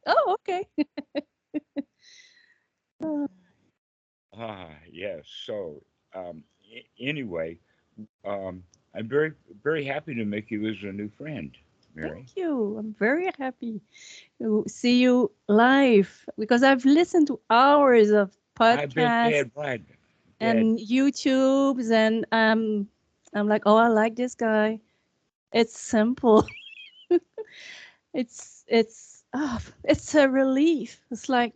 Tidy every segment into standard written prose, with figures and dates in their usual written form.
Oh, okay. Yes. So, anyway, um, I'm very, very happy to make you as a new friend, Thank Mary. you. I'm very happy to see you live because I've listened to hours of I've been podcasts dead right, dead. and YouTubes, and I'm like, oh, I like this guy. It's simple. It's a relief. It's like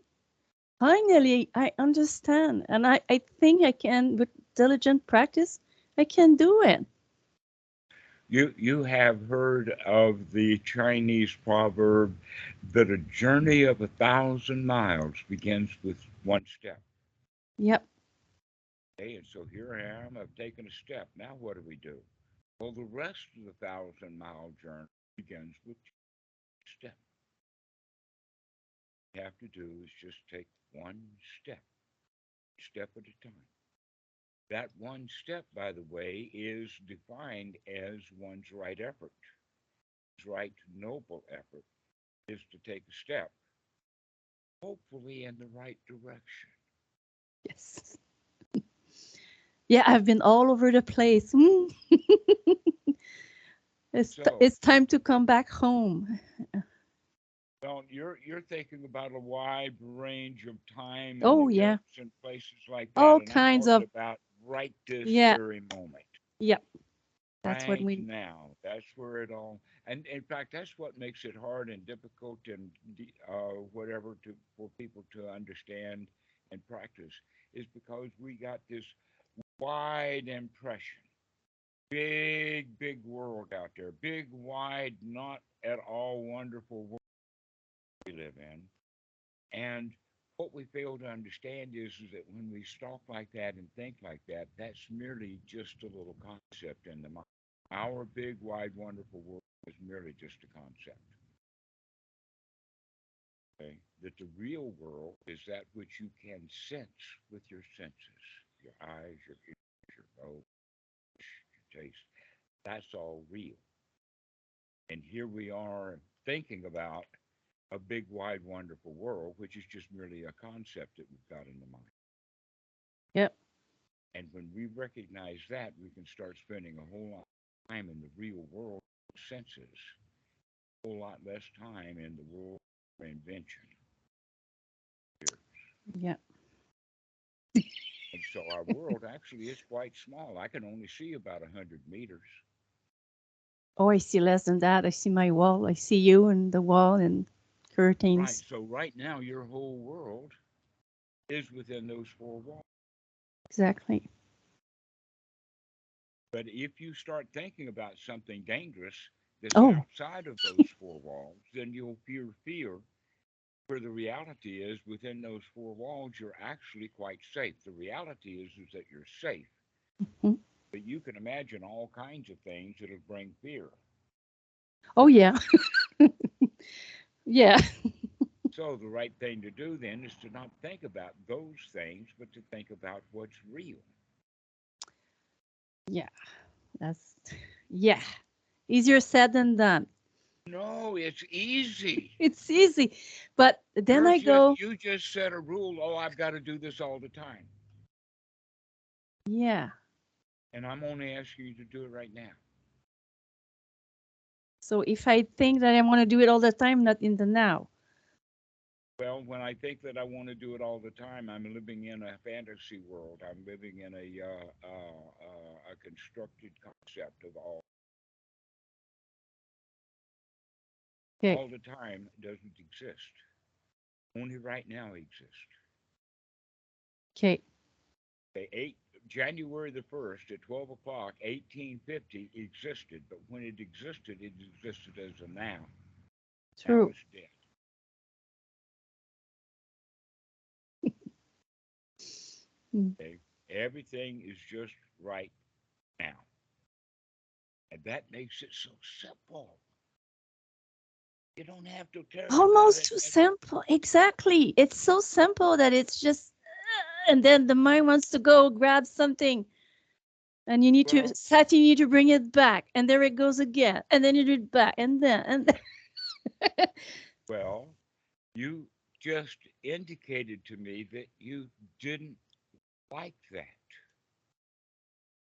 finally I understand, and I think I can with diligent practice. I can do it. You have heard of the Chinese proverb that a journey of 1,000 miles begins with one step. Yep. Okay, and so here I am. I've taken a step. Now what do we do? Well, the rest of the 1,000 mile journey begins with step. What you have to do is just take one step, step at a time. That one step, by the way, is defined as one's right effort. His right noble effort is to take a step, hopefully in the right direction. Yes. Yeah, I've been all over the place. So, It's time to come back home. well, you're thinking about a wide range of time and Oh yeah, events and places like that, all and I'm kinds talking of about right this yeah, very moment. yep. That's what Right we. now, that's where it all, and in fact, that's what makes it hard and difficult and whatever to for people to understand and practice is because we got this wide impression, big world out there, big, wide, not at all wonderful world we live in, and what we fail to understand is that when we talk like that and think like that, that's merely just a little concept in the mind. Our big, wide, wonderful world is merely just a concept. Okay? That the real world is that which you can sense with your senses, your eyes, your ears, your nose, your taste. That's all real. And here we are thinking about a big, wide, wonderful world, which is just merely a concept that we've got in the mind. Yep. And when we recognize that, we can start spending a whole lot of time in the real world senses, a whole lot less time in the world of invention. Yeah. And so our world actually is quite small. I can only see about 100 meters. Oh, I see less than that. I see my wall. I see you and the wall and Right. curtains. So right now, your whole world is within those four walls. Exactly. But if you start thinking about something dangerous that's Oh, outside of those four walls, then you'll fear where the reality is within those four walls, you're actually quite safe. The reality is that you're safe, mhm. but you can imagine all kinds of things that'll bring fear. Oh yeah, yeah, So the right thing to do then is to not think about those things, but to think about what's real. yeah. That's yeah. Easier said than done. No, it's easy. It's easy, but then I go, You just set a rule. Oh, I've got to do this all the time, yeah. and I'm only asking you to do it right now. So if I think that I want to do it all the time, not in the now. Well, when I think that I want to do it all the time, I'm living in a fantasy world. I'm living in a constructed concept of Okay, all the time doesn't exist. Only right now exists. okay, Okay, January the 1st at 12 o'clock, 1850 existed, but when it existed as a now. Now true. it's dead. Mm. Okay, everything is just right now, and that makes it so simple. You don't have to care about Almost it. too simple. Exactly. It's so simple that it's just, and then the mind wants to go grab something, and you need to Well, set. You need to bring it back, and there it goes again, and then you do it back, and then and then. well, You just indicated to me that you didn't like that.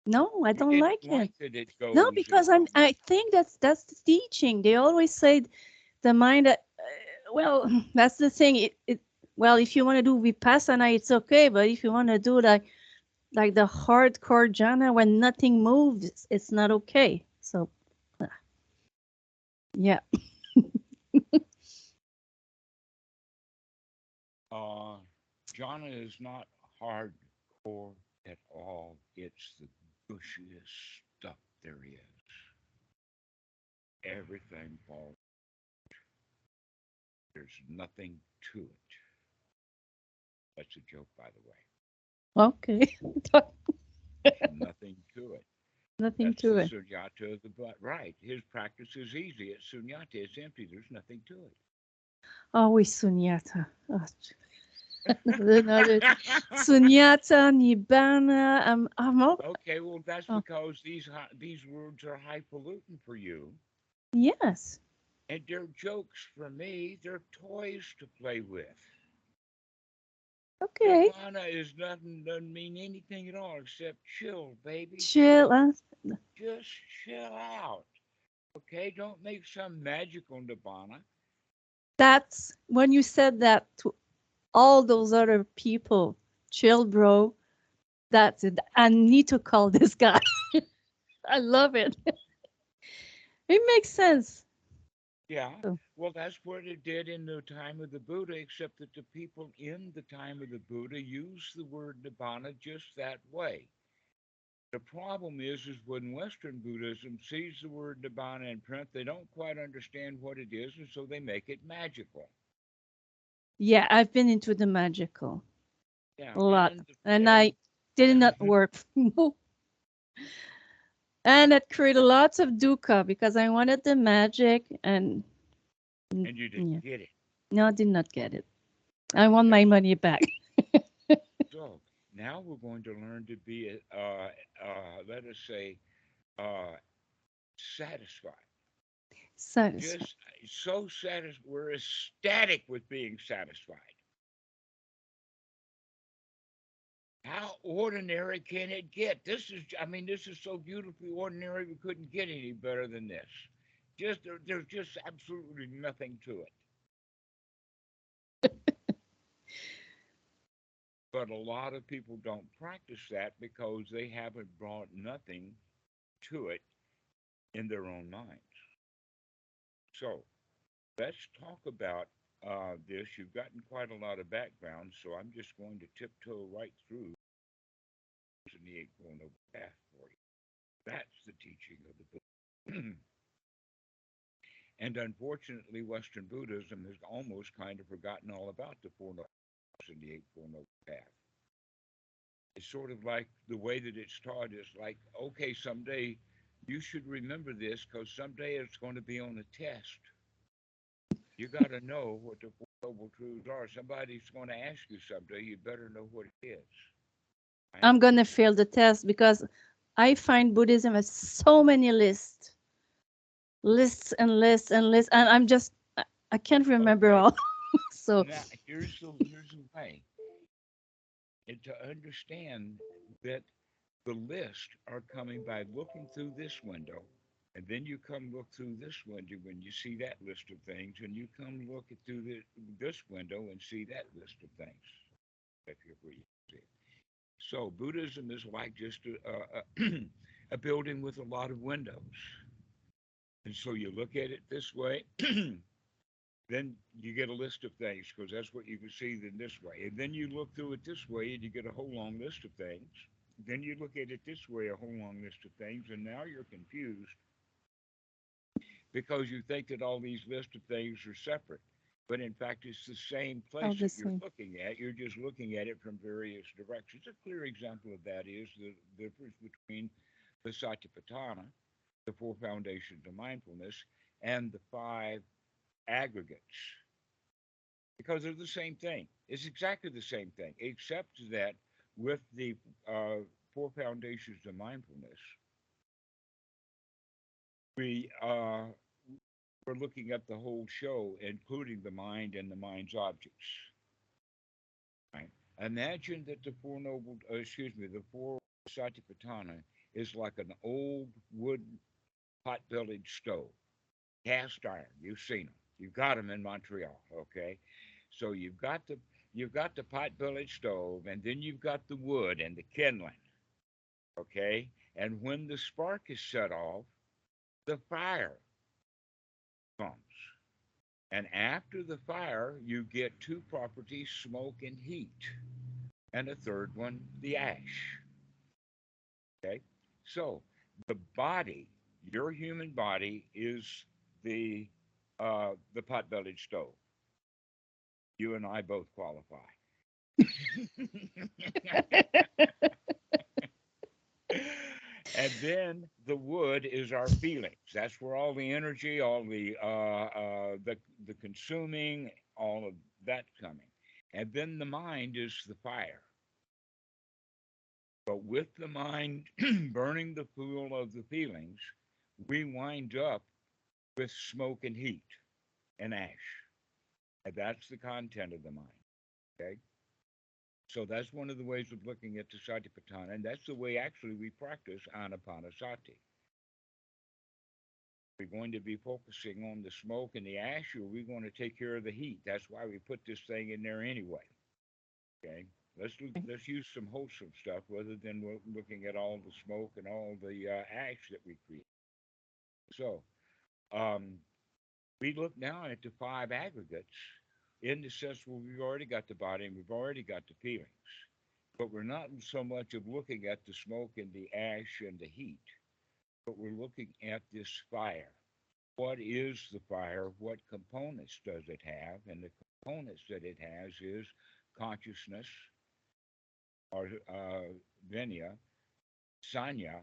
No, I You don't didn't like it. like that it No, goes because I think that's the teaching. They always say the mind well, that's the thing. Well, if you want to do vipassana, it's okay, but if you want to do like the hardcore jhana when nothing moves, it's not okay. So, uh, yeah. uh, jhana is not hardcore at all. It's the gushiest stuff there is. Everything falls. There's nothing to it. That's a joke, by the way. Okay. There's nothing to it. Nothing That's to the it. sunyata of the butt. Right. His practice is easy. It's sunyata. It's empty. There's nothing to Always sunyata. Oh, it. another sunyata, nibbana. I'm all, Okay, well, that's oh, because these words are highfalutin for you, yes. and they're jokes for me. They're toys to play with. Okay. Nirvana is nothing, doesn't mean anything at all except chill, baby, Chill. chill. Just chill out. Okay, don't make some magical nibbana. That's when you said that to all those other people. Chill, bro. That's it. I need to call this guy. I love it. It makes sense. Yeah, Oh, well, that's what it did in the time of the Buddha, except that the people in the time of the Buddha used the word nibbana just that way. The problem is when Western Buddhism sees the word Nibbana in print, they don't quite understand what it is, and so they make it magical. yeah, I've been into the magical Yeah, a lot, and and and I did not work. And it created lots of dukkha because I wanted the magic and and you didn't yeah, get it. no, I did not get it. I want Okay, my money back. so now we're going to learn to be, let us say, uh, satisfied. Satisfied. Just so satisfied. We're ecstatic with being satisfied. How ordinary can it get? I mean, this is so beautifully ordinary, we couldn't get any better than this. There's just absolutely nothing to it. But a lot of people don't practice that because they haven't brought nothing to it in their own minds. So let's talk about this. You've gotten quite a lot of background, so I'm just going to tiptoe right through the Eightfold Noble Path for you. That's the teaching of the book. And unfortunately, Western Buddhism has almost kind of forgotten all about the Four Noble Paths and the Eightfold Noble Path. It's sort of like the way that it's taught is like, okay, someday you should remember this because someday it's going to be on a test. You got to know what the Four Noble Truths are. Somebody's going to ask you someday. You better know what it is. Right? I'm gonna fail the test because I find Buddhism has so many lists and lists and lists, and I can't remember Okay. all. So Now here's the way. And to understand that the lists are coming by looking through this window, and then you come look through this window when you see that list of things, and you come look at through this window and see that list of things. If you're free to see it. So Buddhism is like just a building with a lot of windows, and so you look at it this way. Then you get a list of things because that's what you can see in this way. And then you look through it this way and you get a whole long list of things. Then you look at it this way, a whole long list of things, and now you're confused because you think that all these lists of things are separate. But in fact, it's the same all place the that you're same. looking at. You're just looking at it from various directions. A clear example of that is the difference between the Satipatthana, the four foundations of mindfulness, and the five aggregates, because they're the same thing. It's exactly the same thing, except that with the four foundations of mindfulness, we we're looking at the whole show, including the mind and the mind's objects. Right? Imagine that the four satipatthana is like an old wood pot-bellied stove, cast iron. You've seen them. You've got them in Montreal. Okay, so you've got the pot-bellied stove, and then you've got the wood and the kindling. Okay, and when the spark is set off, the fire comes. And after the fire, you get two properties, smoke and heat. And a third one, the ash. Okay? So the body, your human body, is the pot-bellied stove. You and I both qualify. And then the wood is our feelings. That's where all the energy, all the consuming, all of that coming. And then the mind is the fire. But with the mind burning the fuel of the feelings, we wind up with smoke and heat and ash. And that's the content of the mind. Okay. So that's one of the ways of looking at the satipatthana, and that's the way actually we practice anapanasati. We're going to be focusing on the smoke and the ash, or we're going to take care of the heat. That's why we put this thing in there anyway. Okay, let's use some wholesome stuff rather than looking at all the smoke and all the ash that we create. So um, we look now at the five aggregates in the sense where we've already got the body and we've already got the feelings, but we're not so much of looking at the smoke and the ash and the heat, but we're looking at this fire. What is the fire? What components does it have? And the components that it has is consciousness, or venya, sanya,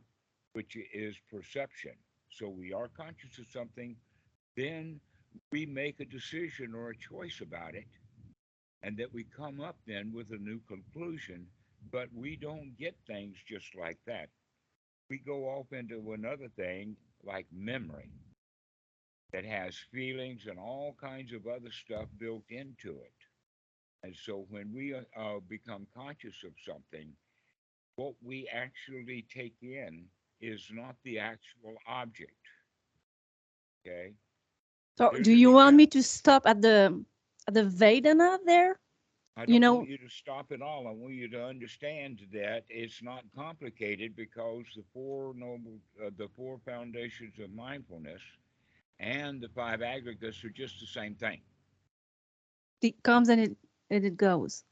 which is perception. So we are conscious of something, then we make a decision or a choice about it, and that we come up then with a new conclusion. But we don't get things just like that. We go off into another thing like memory that has feelings and all kinds of other stuff built into it. And so when we become conscious of something, what we actually take in is not the actual object. Okay. So There's do an you want me example. to stop at the Vedana there? I You don't want know, you to stop at all. I want you to understand that it's not complicated because the four foundations of mindfulness and the five aggregates are just the same thing. it comes and it goes.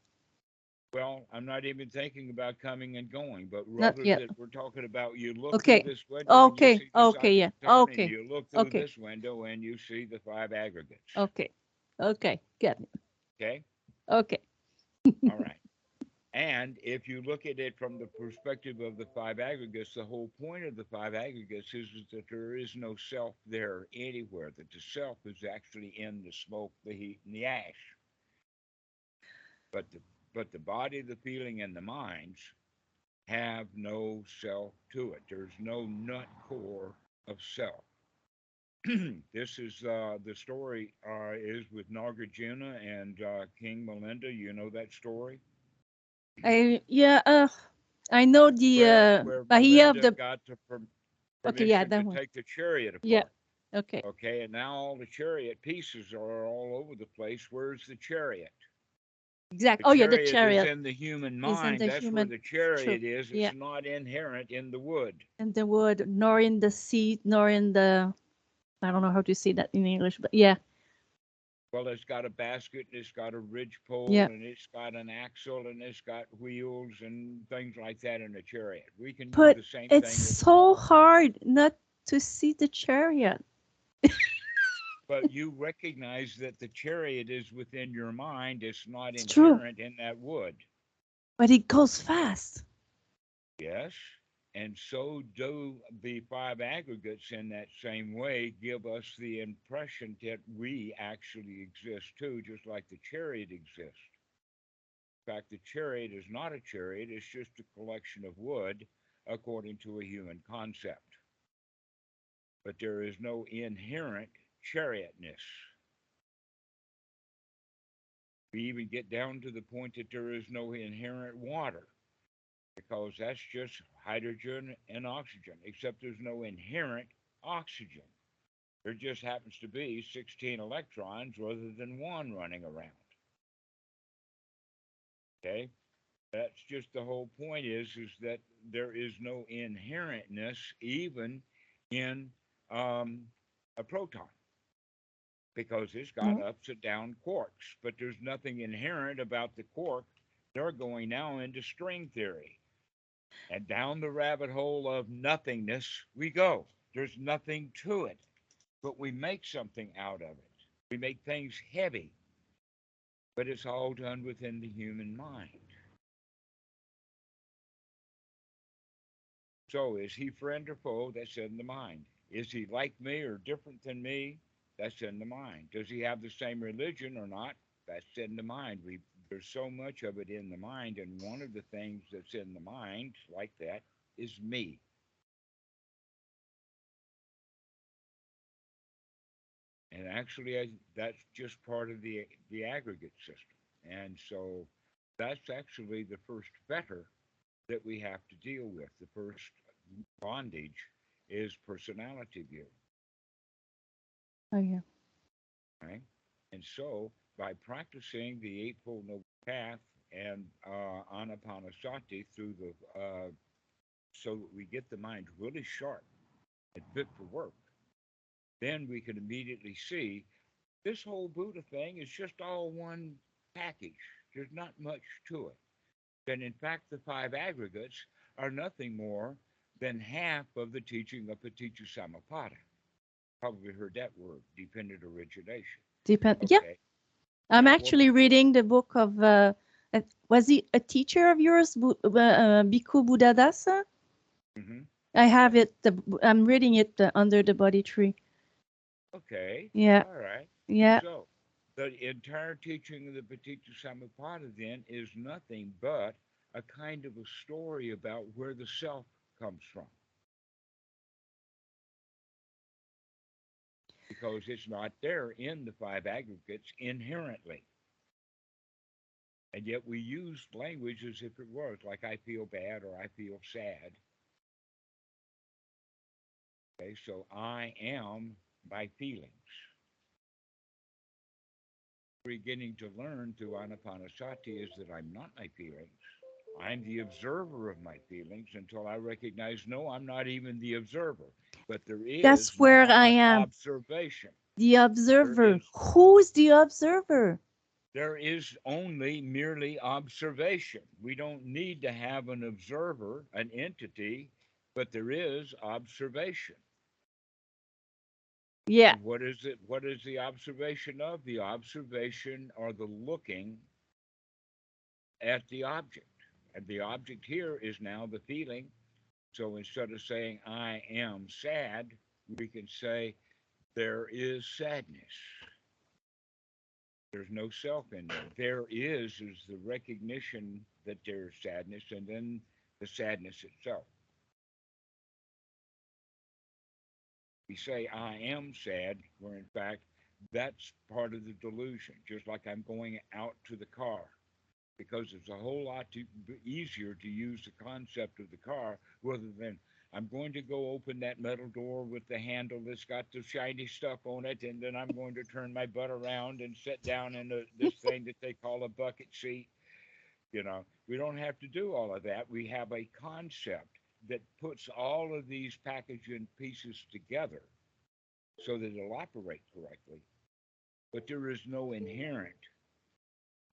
Well, I'm not even thinking about coming and going, but Not rather yet. that we're talking about you look through Okay. this window and you Okay. see the Okay. Yeah. Satipatthana, and Okay. you look through Okay. this window and you see the five aggregates. Okay. Okay. Get it. Okay? Okay. All right. And if you look at it from the perspective of the five aggregates, the whole point of the five aggregates is that there is no self there anywhere, that the self is actually in the smoke, the heat, and the ash. But the body, the feeling, and the minds have no self to it. There's no nut core of self. This is the story is with Nagarjuna and King Melinda. You know that story Yeah. I know the where Bahia of Melinda the. got Okay. Yeah. permission to That one. take the chariot Yeah. apart. Okay. Okay, and now all the chariot pieces are all over the place. Where's the chariot? Exact. The Oh yeah. The chariot is chariot in the human is in mind. the That's where human. the True. chariot is. Yeah. It's not inherent in the wood. And the word, nor in the seat, nor in the. I don't know how to say that in English, but yeah. Well, it's got a basket, and it's got a ridge pole, Yeah. and it's got an axle, and it's got wheels and things like that in a chariot. We can do But the same it's thing with the so mind. hard not to see the chariot. But you recognize that the chariot is within your mind. It's not It's true, inherent in that wood. but it goes fast. Yes. And so do the five aggregates in that same way give us the impression that we actually exist too, just like the chariot exists. In fact, the chariot is not a chariot, it's just a collection of wood according to a human concept. But there is no inherent chariotness. We even get down to the point that there is no inherent water, because that's just hydrogen and oxygen, except there's no inherent oxygen. There just happens to be 16 electrons rather than one running around. Okay? That's just the whole point is that there is no inherentness even in a proton, because it's got Mm. ups and down quarks, but there's nothing inherent about the quark. They're going now into string theory. And down the rabbit hole of nothingness we go. There's nothing to it, but we make something out of it. We make things heavy, but it's all done within the human mind. So is he friend or foe? That's in the mind. Is he like me or different than me? That's in the mind. Does he have the same religion or not? That's in the mind. There's so much of it in the mind, and one of the things that's in the mind like that is me. And actually, that's just part of the aggregate system. And so that's actually the first fetter that we have to deal with. The first bondage is personality view, Oh yeah. right? And so by practicing the Eightfold Noble Path and anapanasati through so that we get the mind really sharp and fit for work, then we can immediately see this whole Buddha thing is just all one package. There's not much to it. And in fact, the five aggregates are nothing more than half of the teaching of paticcasamuppāda. Probably heard that word, dependent origination. Depend. Yeah. Okay. I'm Yeah, well, actually reading the book of. Was he a teacher of yours, Bhikkhu Buddhadasa? mm-hmm. I have it. I'm reading it under the Bodhi tree. Okay. Yeah. All right. Yeah. So the entire teaching of the paticcasamuppāda then is nothing but a kind of a story about where the self comes from. Because it's not there in the five aggregates inherently. And yet we use language as if it was, like I feel bad or I feel sad. Okay, so I am my feelings. Beginning to learn through anapanasati is that I'm not my feelings. I'm the observer of my feelings until I recognize, no, I'm not even the observer. But there is That's where now I an am. observation. The There observer. is Who's the observer? there is only merely observation. We don't need to have an observer, an entity, but there is observation. Yeah. And what is it? What is the observation of? The observation or the looking at the object. And the object here is now the feeling. So instead of saying, I am sad, we can say, there is sadness. There's no self in there. There is the recognition that there's sadness, and then the sadness itself. We say, I am sad, where in fact, that's part of the delusion, just like I'm going out to the car, because it's a whole lot easier to use the concept of the car rather than I'm going to go open that metal door with the handle that's got the shiny stuff on it, and then I'm going to turn my butt around and sit down in this thing that they call a bucket seat. We don't have to do all of that. We have a concept that puts all of these packaging pieces together so that it'll operate correctly. But there is no inherent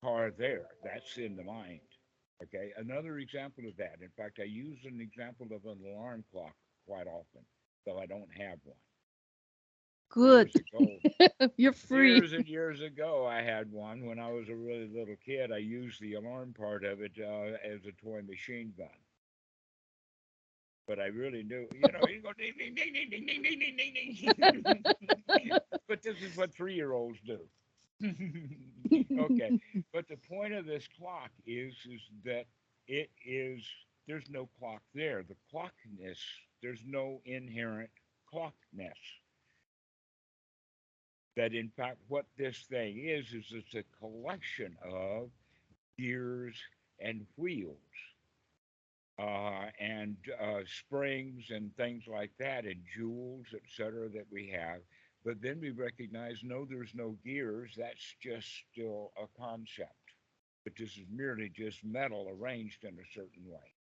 car there. That's in the mind. Okay. Another example of that. In fact, I use an example of an alarm clock quite often, though I don't have one. Good. Years ago, You're free. years and years ago, I had one when I was a really little kid. I used the alarm part of it as a toy machine gun. But I really knew, you go ding, ding, ding, ding, ding, ding, ding, ding, ding, ding. But this is what 3-year-olds do. Okay. But the point of this clock is that it is, there's no clock there. The clockness, there's no inherent clockness. that in fact what this thing is it's a collection of gears and wheels and springs and things like that, and jewels, etc., that we have. But then we recognize, no, there's no gears. That's just still a concept. But this is merely just metal arranged in a certain way.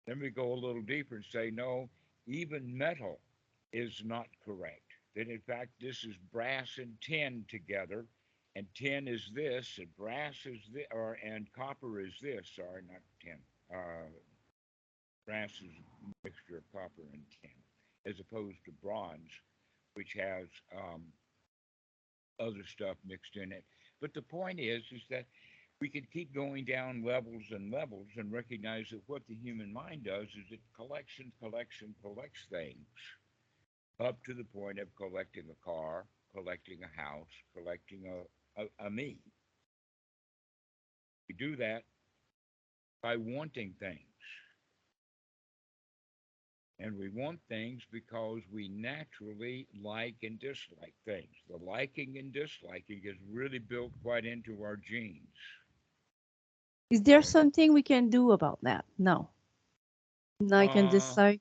Then we go a little deeper and say, no, even metal is not correct. That in fact, this is brass and tin together, and tin is this, and brass is this, or and copper is this. Sorry, not tin. Uh, Brass is a mixture of copper and tin, as opposed to bronze, which has other stuff mixed in it. But the point is that we could keep going down levels and levels and recognize that what the human mind does is it collects and collects and collects things up to the point of collecting a car, collecting a house, collecting a me. We do that by wanting things. And we want things because we naturally like and dislike things. The liking and disliking is really built quite into our genes. Is there Okay. something we can do about that? No. I can Uh, decide.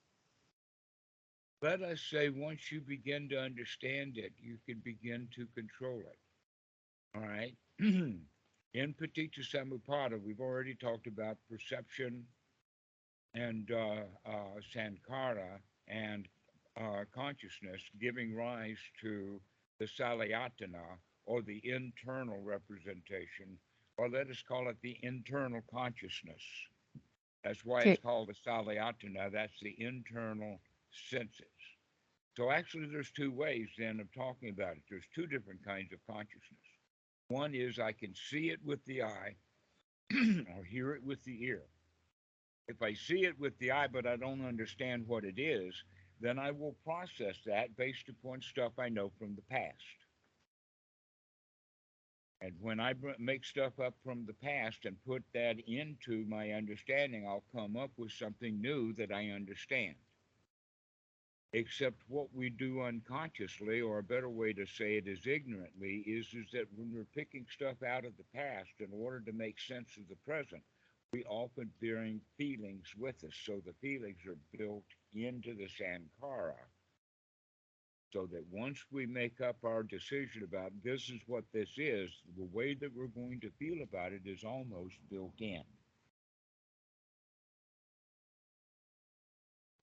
Let us say once you begin to understand it, you can begin to control it. All right. In paticcasamuppāda, we've already talked about perception and sankhara and consciousness giving rise to the salayatana, or the internal representation, or let us call it the internal consciousness. That's why it's Okay. called a salayatana. That's the internal senses. So actually, there's two ways then of talking about it. There's two different kinds of consciousness. One is I can see it with the eye or hear it with the ear. If I see it with the eye, but I don't understand what it is, then I will process that based upon stuff I know from the past. And when I make stuff up from the past and put that into my understanding, I'll come up with something new that I understand. Except what we do unconsciously, or a better way to say it is ignorantly, is that when we're picking stuff out of the past in order to make sense of the present, we often bring feelings with us. So the feelings are built into the sankhara. So that once we make up our decision about this is what this is, the way that we're going to feel about it is almost built in.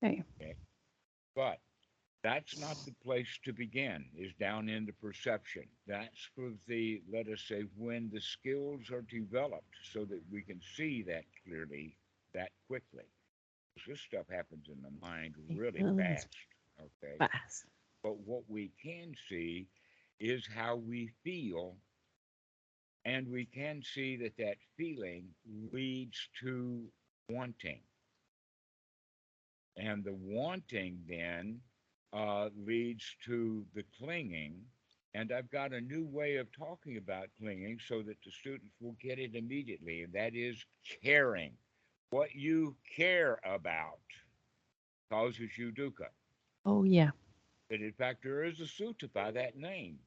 Okay. Okay. But that's not the place to begin, is down in the perception. That's for the, let us say, when the skills are developed so that we can see that clearly, that quickly. This stuff happens in the mind really It's fast, okay? fast. But what we can see is how we feel, and we can see that that feeling leads to wanting. And the wanting then leads to the clinging. And I've got a new way of talking about clinging so that the students will get it immediately, and that is caring. What you care about causes you dukkha. Oh, yeah. And in fact, there is a sutta by that name.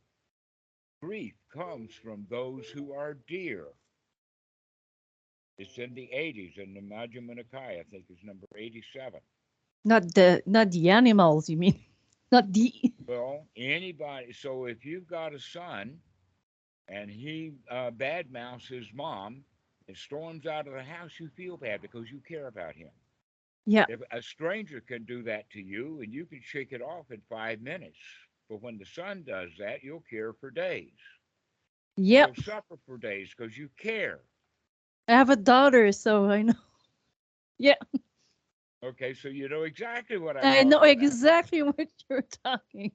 Grief comes from those who are dear. It's in the 80s in the Majjhima Nikaya, I think it's number 87. Not the animals, you mean? Not the. Well, anybody. So if you've got a son and he badmouths his mom and storms out of the house, you feel bad because you care about him. Yeah. If a stranger can do that to you and you can shake it off in 5 minutes, but when the son does that, you'll care for days. You'll Yep. suffer for days because you care. I have a daughter, so I know. Yeah. Okay, so you know exactly what I'm I know talking about. exactly what you're talking.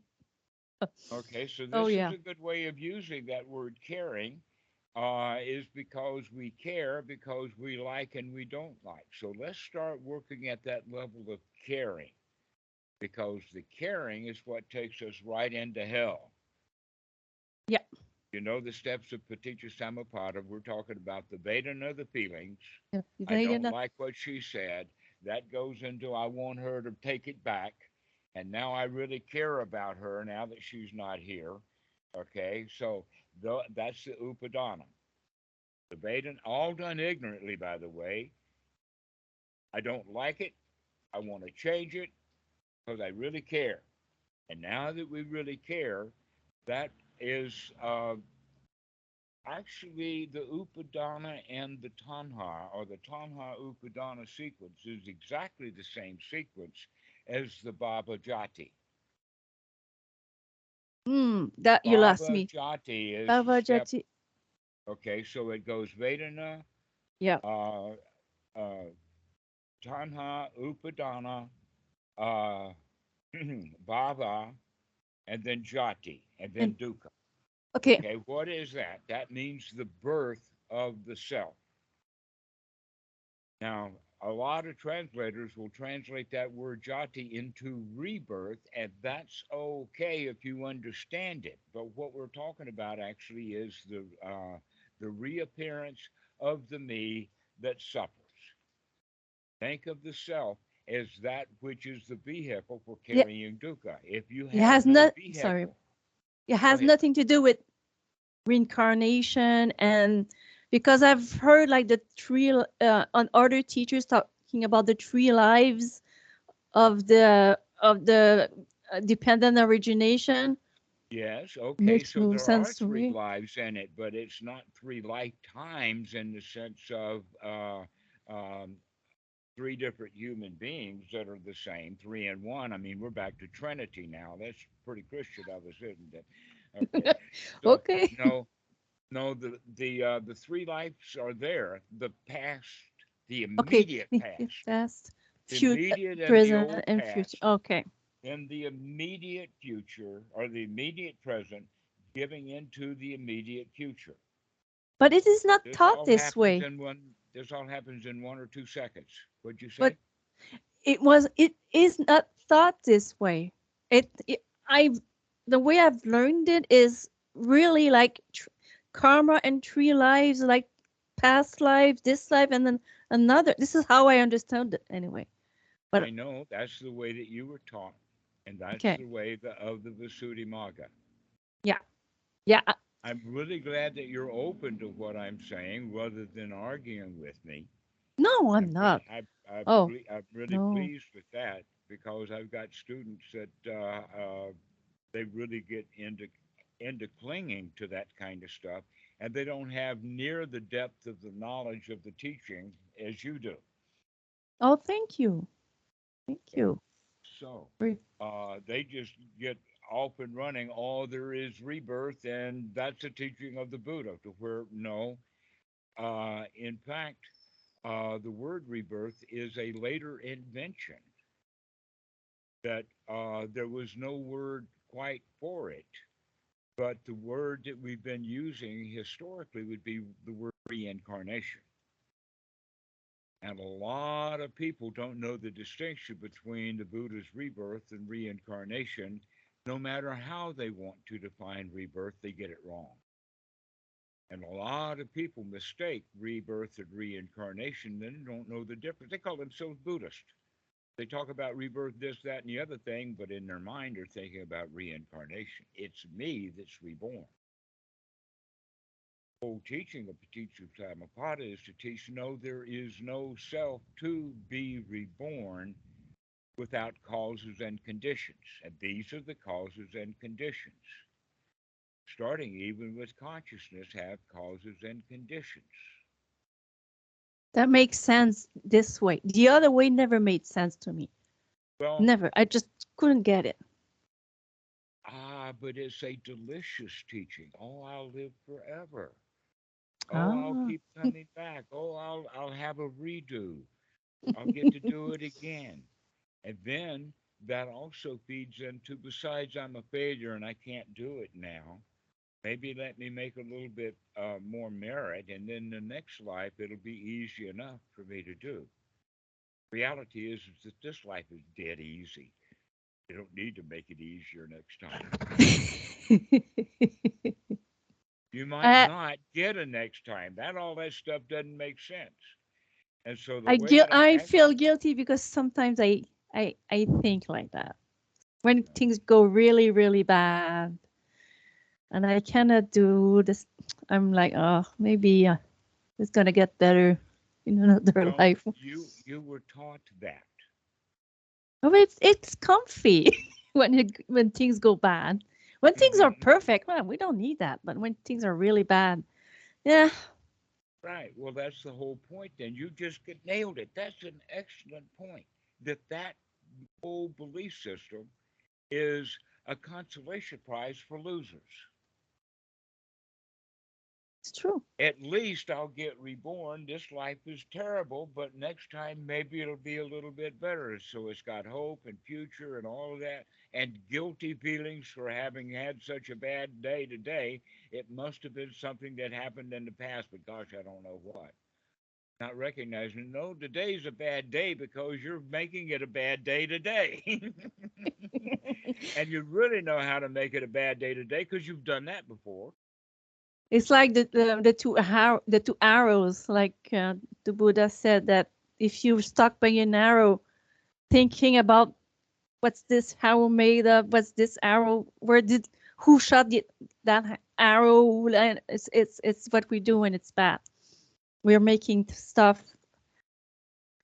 Okay, so Oh, this is yeah. a good way of using that word caring, is because we care because we like and we don't like. So let's start working at that level of caring, because the caring is what takes us right into hell. Yeah. You know the steps of paticcasamuppāda. We're talking about the Vedana, the feelings. Yeah. I don't like what she said. That goes into I want her to take it back. And now I really care about her now that she's not here. Okay, so that's the Upadana. The Vedana, all done ignorantly, by the way. I don't like it. I want to change it because I really care. And now that we really care, that is actually the Upadana and the Tanha, or the Tanha Upadana sequence, is exactly the same sequence as the Baba Jati. That you lost Baba me. Jati is Baba step, Jati. okay, so it goes Vedana, Yeah. uh, uh, Tanha, Upadana, uh, Bhava, and then Jati, and And then Dukkha. okay. Okay, what is that? That means the birth of the self. Now, a lot of translators will translate that word jati into rebirth, and that's okay if you understand it. But what we're talking about actually is the reappearance of the me that suffers. Think of the self as that which is the vehicle for Yeah. carrying dukkha. If you It have has no not. Sorry. vehicle, It go has ahead. nothing to do with reincarnation, and because I've heard like the three on other teachers talking about the three lives of the dependent origination. Yes, okay. Makes So no there are sense to three me. lives in it, but it's not three lifetimes in the sense of um, three different human beings that are the same, three in one. I mean, we're back to Trinity now. That's pretty Christian of us, isn't it? Okay. So Okay. no, no, the three lives are there. The past, the Okay. immediate The past, past, the future, immediate and the present, old and future. past, Okay. in the immediate future or the immediate present giving into the immediate future. But it is not This taught all this happens way. in one this all happens in 1 or 2 seconds. What'd you But say? it is not thought this way. I the way I've learned it is really like karma and three lives, like past life, this life, and then another. This is how I understand it anyway. I But know that's the way that you were taught, and that's okay. the way of the Visuddhimagga. Yeah. Yeah. I'm really glad that you're open to what I'm saying rather than arguing with me. No, I'm I'm really, not. Oh, I'm really no. pleased with that because I've got students that they really get into clinging to that kind of stuff, and they don't have near the depth of the knowledge of the teaching as you do. Oh, thank you. Thank Okay, you. so Re- they just get off and running. Oh, there is rebirth, and that's a teaching of the Buddha. To where no, in fact, the word rebirth is a later invention. That there was no word quite for it. But the word that we've been using historically would be the word reincarnation. And a lot of people don't know the distinction between the Buddha's rebirth and reincarnation. No matter how they want to define rebirth, they get it wrong. And a lot of people mistake rebirth and reincarnation, then don't know the difference. They call themselves Buddhist. They talk about rebirth, this, that, and the other thing, but in their mind, they're thinking about reincarnation. It's me that's reborn. Whole teaching of paticcasamuppāda is to teach no, there is no self to be reborn without causes and conditions. And these are the causes and conditions. Starting even with consciousness, have causes and conditions. That makes sense this way. The other way never made sense to me. Well, Never. I just couldn't get it. but it's a delicious teaching. Oh, I'll live forever. Oh, I'll Ah. keep coming back. Oh, I'll have a redo. I'll get to do it again. And then that also feeds into, besides I'm a failure and I can't do it now, maybe let me make a little bit more merit, and then the next life it'll be easy enough for me to do. Reality is that this life is dead easy. You don't need to make it easier next time. You might I not get a next time. All that stuff doesn't make sense. And so the way that I I act, feel guilty because sometimes I think like that when things go really really bad. and I cannot do this. I'm like, oh, maybe it's gonna get better in another No, life. you were taught that. Oh, it's comfy when things go bad. When things are Hmm. perfect, well, we don't need that. But when things are really bad, yeah, Right. Well, that's the whole point. Then you just get nailed it. That's an excellent point. That whole belief system is a consolation prize for losers. it's true. At least I'll get reborn. This life is terrible, but next time maybe it'll be a little bit better. So it's got hope and future and all of that, and guilty feelings for having had such a bad day today. It must have been something that happened in the past, but gosh, I don't know what. Not recognizing, no, today's a bad day because you're making it a bad day today. And you really know how to make it a bad day today because you've done that before. It's like the two arrows, like the Buddha said that if you're stuck by an arrow, thinking about what's this arrow made of, what's this arrow, who shot that arrow, and it's what we do when it's bad. We're making stuff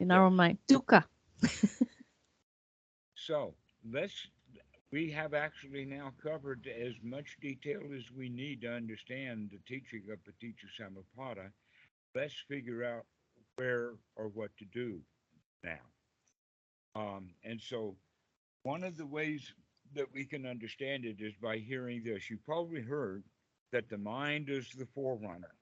in Yes. our mind. Dukkha. So let's we have actually now covered as much detail as we need to understand the teaching of paticcasamuppāda. Let's figure out where or what to do now. And so one of the ways that we can understand it is by hearing this. You probably heard that the mind is the forerunner.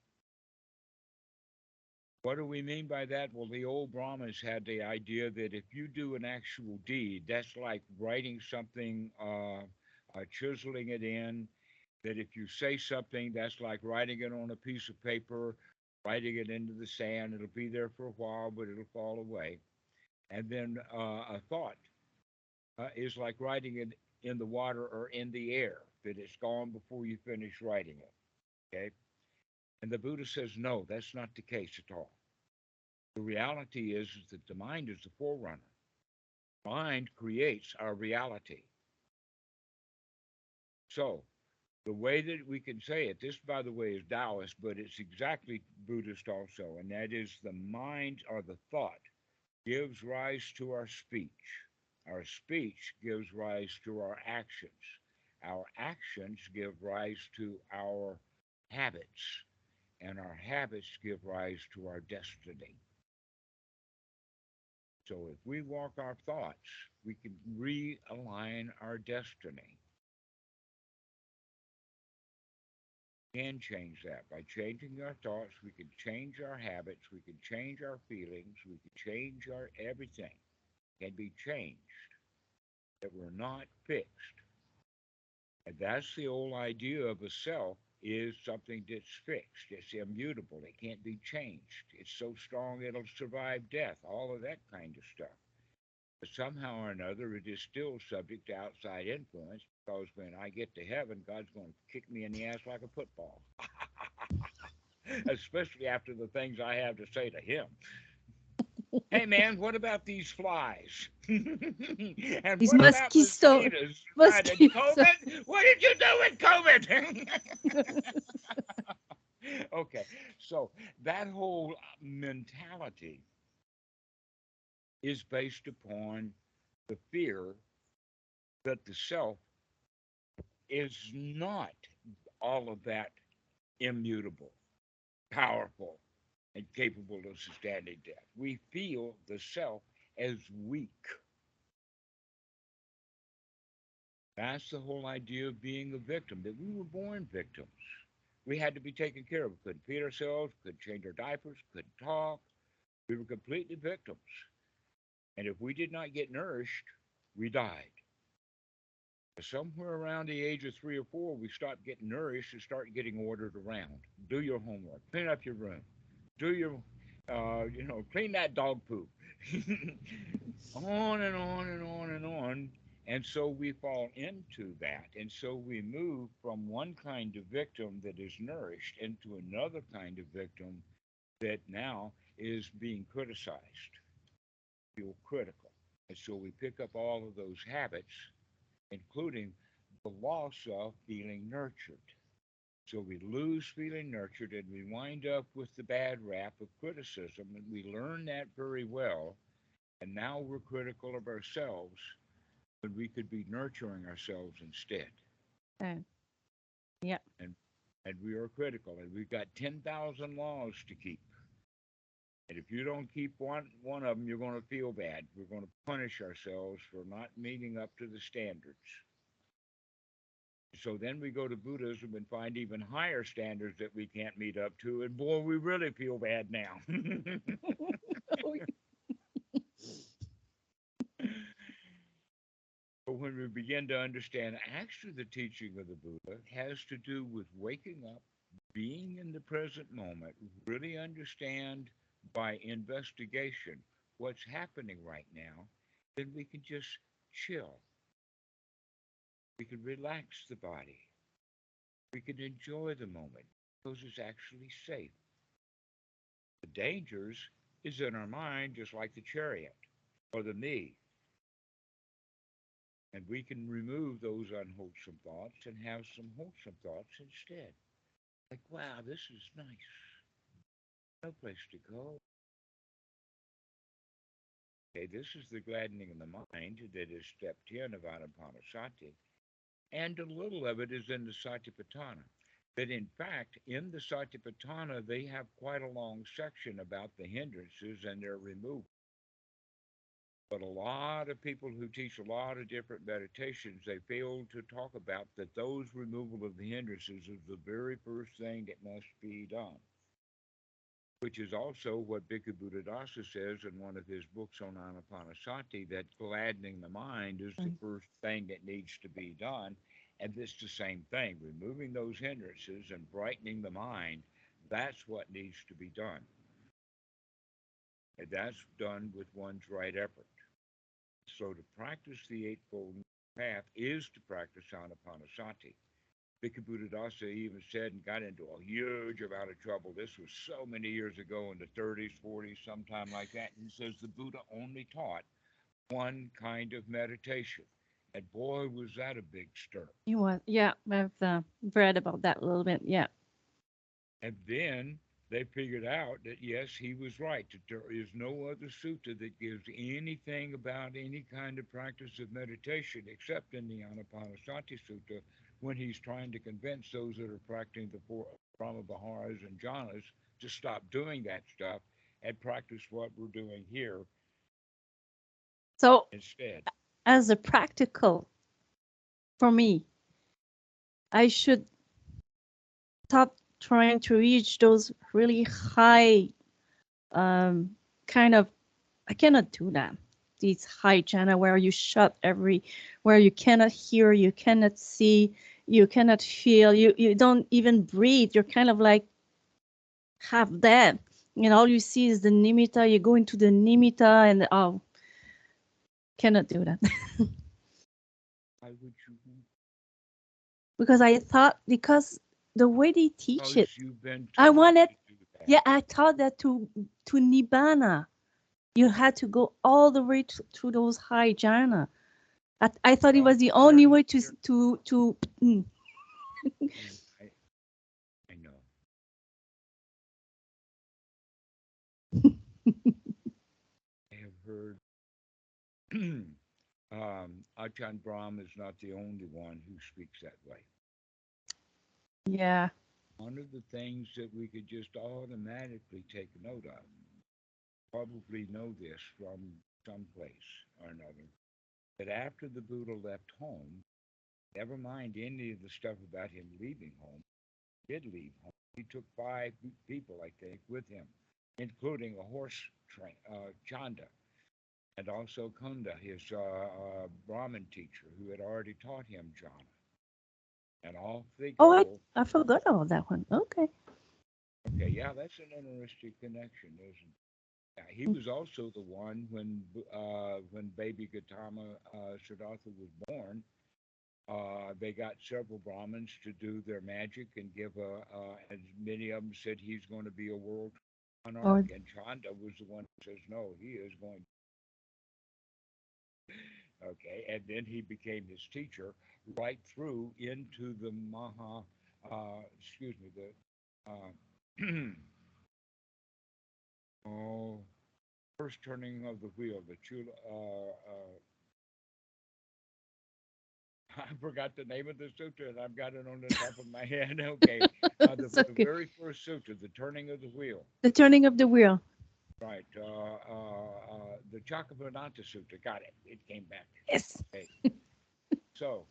What do we mean by that? Well, the old Brahmins had the idea that if you do an actual deed, that's like writing something, chiseling it in. That if you say something, that's like writing it on a piece of paper, writing it into the sand. It'll be there for a while, but it'll fall away. And then a thought is like writing it in the water or in the air, that it's gone before you finish writing it. Okay. And the Buddha says, no, that's not the case at all. The reality is that the mind is the forerunner. Mind creates our reality. So the way that we can say it, this by the way is Taoist, but it's exactly Buddhist also, and that is the mind or the thought gives rise to our speech. Our speech gives rise to our actions. Our actions give rise to our habits, and our habits give rise to our destiny. So if we walk our thoughts, we can realign our destiny. We can change that. By changing our thoughts, we can change our habits, we can change our feelings, we can change our everything can be changed. That we're not fixed. And that's the whole idea of a self is something that's fixed. It's immutable. It can't be changed. It's so strong it'll survive death, all of that kind of stuff. But somehow or another, it is still subject to outside influence because when I get to heaven, God's going to kick me in the ass like a football, especially after the things I have to say to Him. Hey man, what about these flies? And These what about mosquito, mosquitoes? Right, and mosquito. COVID? What did you do with COVID? Okay, so that whole mentality is based upon the fear that the self is not all of that immutable, powerful, and capable of sustaining death. We feel the self as weak. That's the whole idea of being a victim, that we were born victims. We had to be taken care of. We couldn't feed ourselves, couldn't change our diapers, couldn't talk. We were completely victims. And if we did not get nourished, we died. Somewhere around the age of 3 or 4, we stopped getting nourished and start getting ordered around. Do your homework, clean up your room, do your, clean that dog poop. On and on and on and on. And so we fall into that. And so we move from one kind of victim that is nourished into another kind of victim that now is being criticized, feel critical. And so we pick up all of those habits, including the loss of feeling nurtured. So we lose feeling nurtured and we wind up with the bad rap of criticism. And we learn that very well. And now we're critical of ourselves when we could be nurturing ourselves instead. Uh, yeah. And and we are critical. And we've got 10,000 laws to keep. And if you don't keep one of them, you're going to feel bad. We're going to punish ourselves for not meeting up to the standards. So then we go to Buddhism and find even higher standards that we can't meet up to. And boy, we really feel bad now. But when we begin to understand actually the teaching of the Buddha has to do with waking up, being in the present moment, really understand by investigation what's happening right now, then we can just chill. We can relax the body. We can enjoy the moment because it's actually safe. The dangers is in our mind, just like the chariot or the me. And we can remove those unwholesome thoughts and have some wholesome thoughts instead. Like, wow, this is nice. No place to go. Okay, this is the gladdening of the mind that is step 10 of Anapanasati. And a little of it is in the Satipatthana. That in fact, in the Satipatthana, they have quite a long section about the hindrances and their removal. But a lot of people who teach a lot of different meditations, they fail to talk about that those removal of the hindrances is the very first thing that must be done, which is also what Bhikkhu Buddhadasa says in one of his books on Anapanasati, that gladdening the mind is the Mm. first thing that needs to be done. And it's the same thing, removing those hindrances and brightening the mind. That's what needs to be done. And that's done with one's right effort. So to practice the Eightfold Path is to practice Anapanasati. Bhikkhu Buddhadasa even said and got into a huge amount of trouble. This was so many years ago in the 30s, 40s, sometime like that. And he says the Buddha only taught one kind of meditation. And boy, was that a big stir. You want, yeah, I've read about that a little bit. Yeah. And then they figured out that yes, he was right. That there is no other sutta that gives anything about any kind of practice of meditation except in the Anapanasati Sutta when he's trying to convince those that are practicing the four Brahmaviharas and jhanas to stop doing that stuff and practice what we're doing here So, instead. as a practical, for me, I should stop trying to reach those really high um, kind of. I cannot do that. These high jhana where you shut where you cannot hear, you cannot see, you cannot feel, you don't even breathe. You're kind of like half dead, and all you see is the nimitta. You go into the nimitta, and oh, cannot do that. Why would you? Because I thought, because the way they teach it, Because you've been I taught wanted, to do that. yeah, I thought that to nibbana, you had to go all the way to those high jhana. I thought it Well, was the only way to there, to. Mm. I, I know. I have heard Ajahn Brahm is not the only one who speaks that way. Yeah. One of the things that we could just automatically take note of, probably know this from some place or another, that after the Buddha left home, never mind any of the stuff about him leaving home, he did leave home. He took 5 people, I think, with him, including a horse train, Chanda, and also Kunda, his Brahmin teacher, who had already taught him jhana. And off they Oh, go. I forgot about that one. Okay. Okay, yeah, that's an interesting connection, isn't it? Yeah, he was also the one when baby Gautama Siddhartha was born. They got several Brahmins to do their magic and and many of them said he's going to be a world monarch. Or And Chanda was the one who says no, he is going. Okay, and then he became his teacher right through into the Maha excuse me, oh, first turning of the wheel, the chula, I forgot the name of the sutra, and I've got it on the top of my head. Okay, It's the okay. very first sutra, the turning of the wheel. The turning of the wheel. Right. The Chakavananta Sutta. Got it. It came back. Yes. Okay. So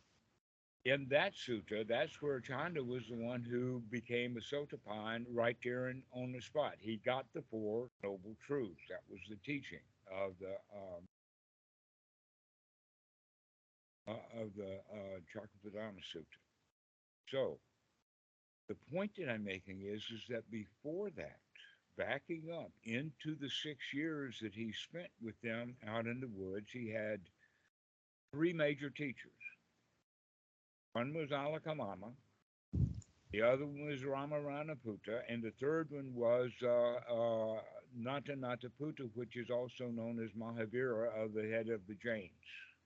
in that sutta, that's where Chanda was the one who became a Sotapan right there on the spot. He got the four noble truths. That was the teaching of the Chakavananta Sutta. So the point that I'm making is that before that, backing up into the 6 years that he spent with them out in the woods, he had three major teachers. One was Alakamama, the other one was Ramaranaputta, and the third one was Natanataputta, which is also known as Mahavira, of the head of the Jains.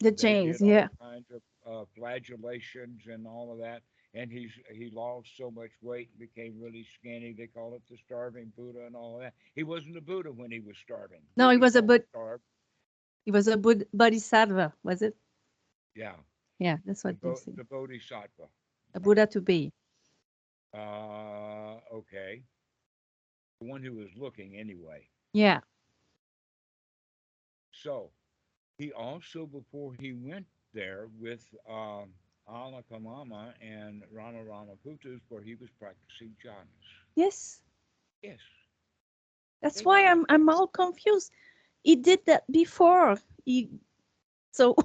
The They chains, did all yeah. kinds of flagellations and all of that, and he lost so much weight and became really skinny. They call it the starving Buddha and all of that. He wasn't a Buddha when he was starving. No, it Buddhas was a don't Bud. starve. It was a Bodhisattva, was it? Yeah, Yeah, that's what they say. the Bodhisattva. A Right. Buddha to be. Okay. The one who was looking anyway. Yeah. So he also, before he went there with Alakamama and Rana Ramaputtas, where he was practicing jhanas. Yes. Yes. That's Think why about that. I'm all confused. He did that before. So